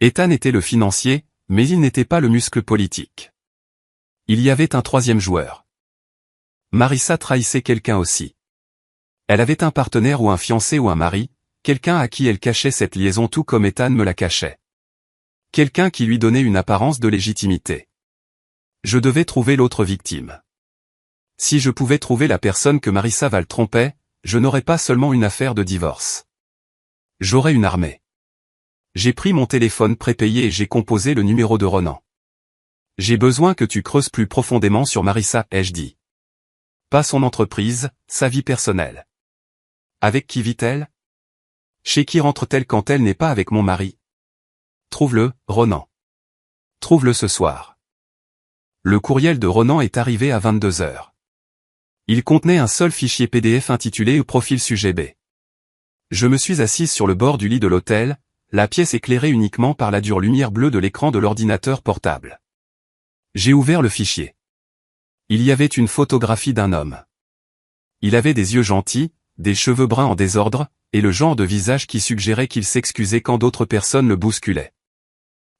Ethan était le financier, mais il n'était pas le muscle politique. Il y avait un troisième joueur. Marissa trahissait quelqu'un aussi. Elle avait un partenaire ou un fiancé ou un mari, quelqu'un à qui elle cachait cette liaison tout comme Ethan me la cachait. Quelqu'un qui lui donnait une apparence de légitimité. Je devais trouver l'autre victime. Si je pouvais trouver la personne que Marissa Val trompait, je n'aurais pas seulement une affaire de divorce. J'aurais une armée. J'ai pris mon téléphone prépayé et j'ai composé le numéro de Ronan. J'ai besoin que tu creuses plus profondément sur Marissa, ai-je dit. Pas son entreprise, sa vie personnelle. Avec qui vit-elle? Chez qui rentre-t-elle quand elle n'est pas avec mon mari? Trouve-le, Ronan. Trouve-le ce soir. Le courriel de Ronan est arrivé à 22h. Il contenait un seul fichier PDF intitulé « Profil sujet B ». Je me suis assise sur le bord du lit de l'hôtel, la pièce éclairée uniquement par la dure lumière bleue de l'écran de l'ordinateur portable. J'ai ouvert le fichier. Il y avait une photographie d'un homme. Il avait des yeux gentils, des cheveux bruns en désordre, et le genre de visage qui suggérait qu'il s'excusait quand d'autres personnes le bousculaient.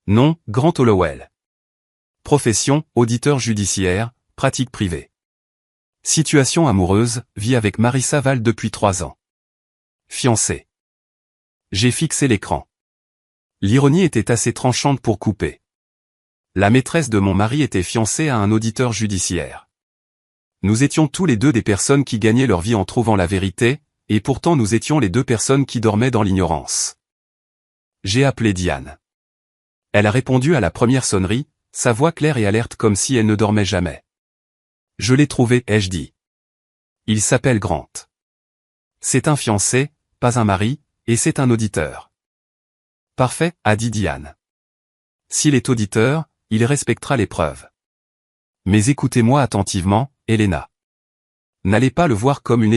Nom, Grant Hollowell. Profession, auditeur judiciaire, pratique privée. Situation amoureuse, vit avec Marissa Val depuis 3 ans. Fiancé. J'ai fixé l'écran. L'ironie était assez tranchante pour couper. La maîtresse de mon mari était fiancée à un auditeur judiciaire. Nous étions tous les deux des personnes qui gagnaient leur vie en trouvant la vérité, et pourtant nous étions les deux personnes qui dormaient dans l'ignorance. J'ai appelé Diane. Elle a répondu à la première sonnerie, sa voix claire et alerte comme si elle ne dormait jamais. Je l'ai trouvé, ai-je dit. Il s'appelle Grant. C'est un fiancé, pas un mari, et c'est un auditeur. Parfait, a dit Diane. S'il est auditeur, il respectera les preuves. Mais écoutez-moi attentivement, Elena. N'allez pas le voir comme une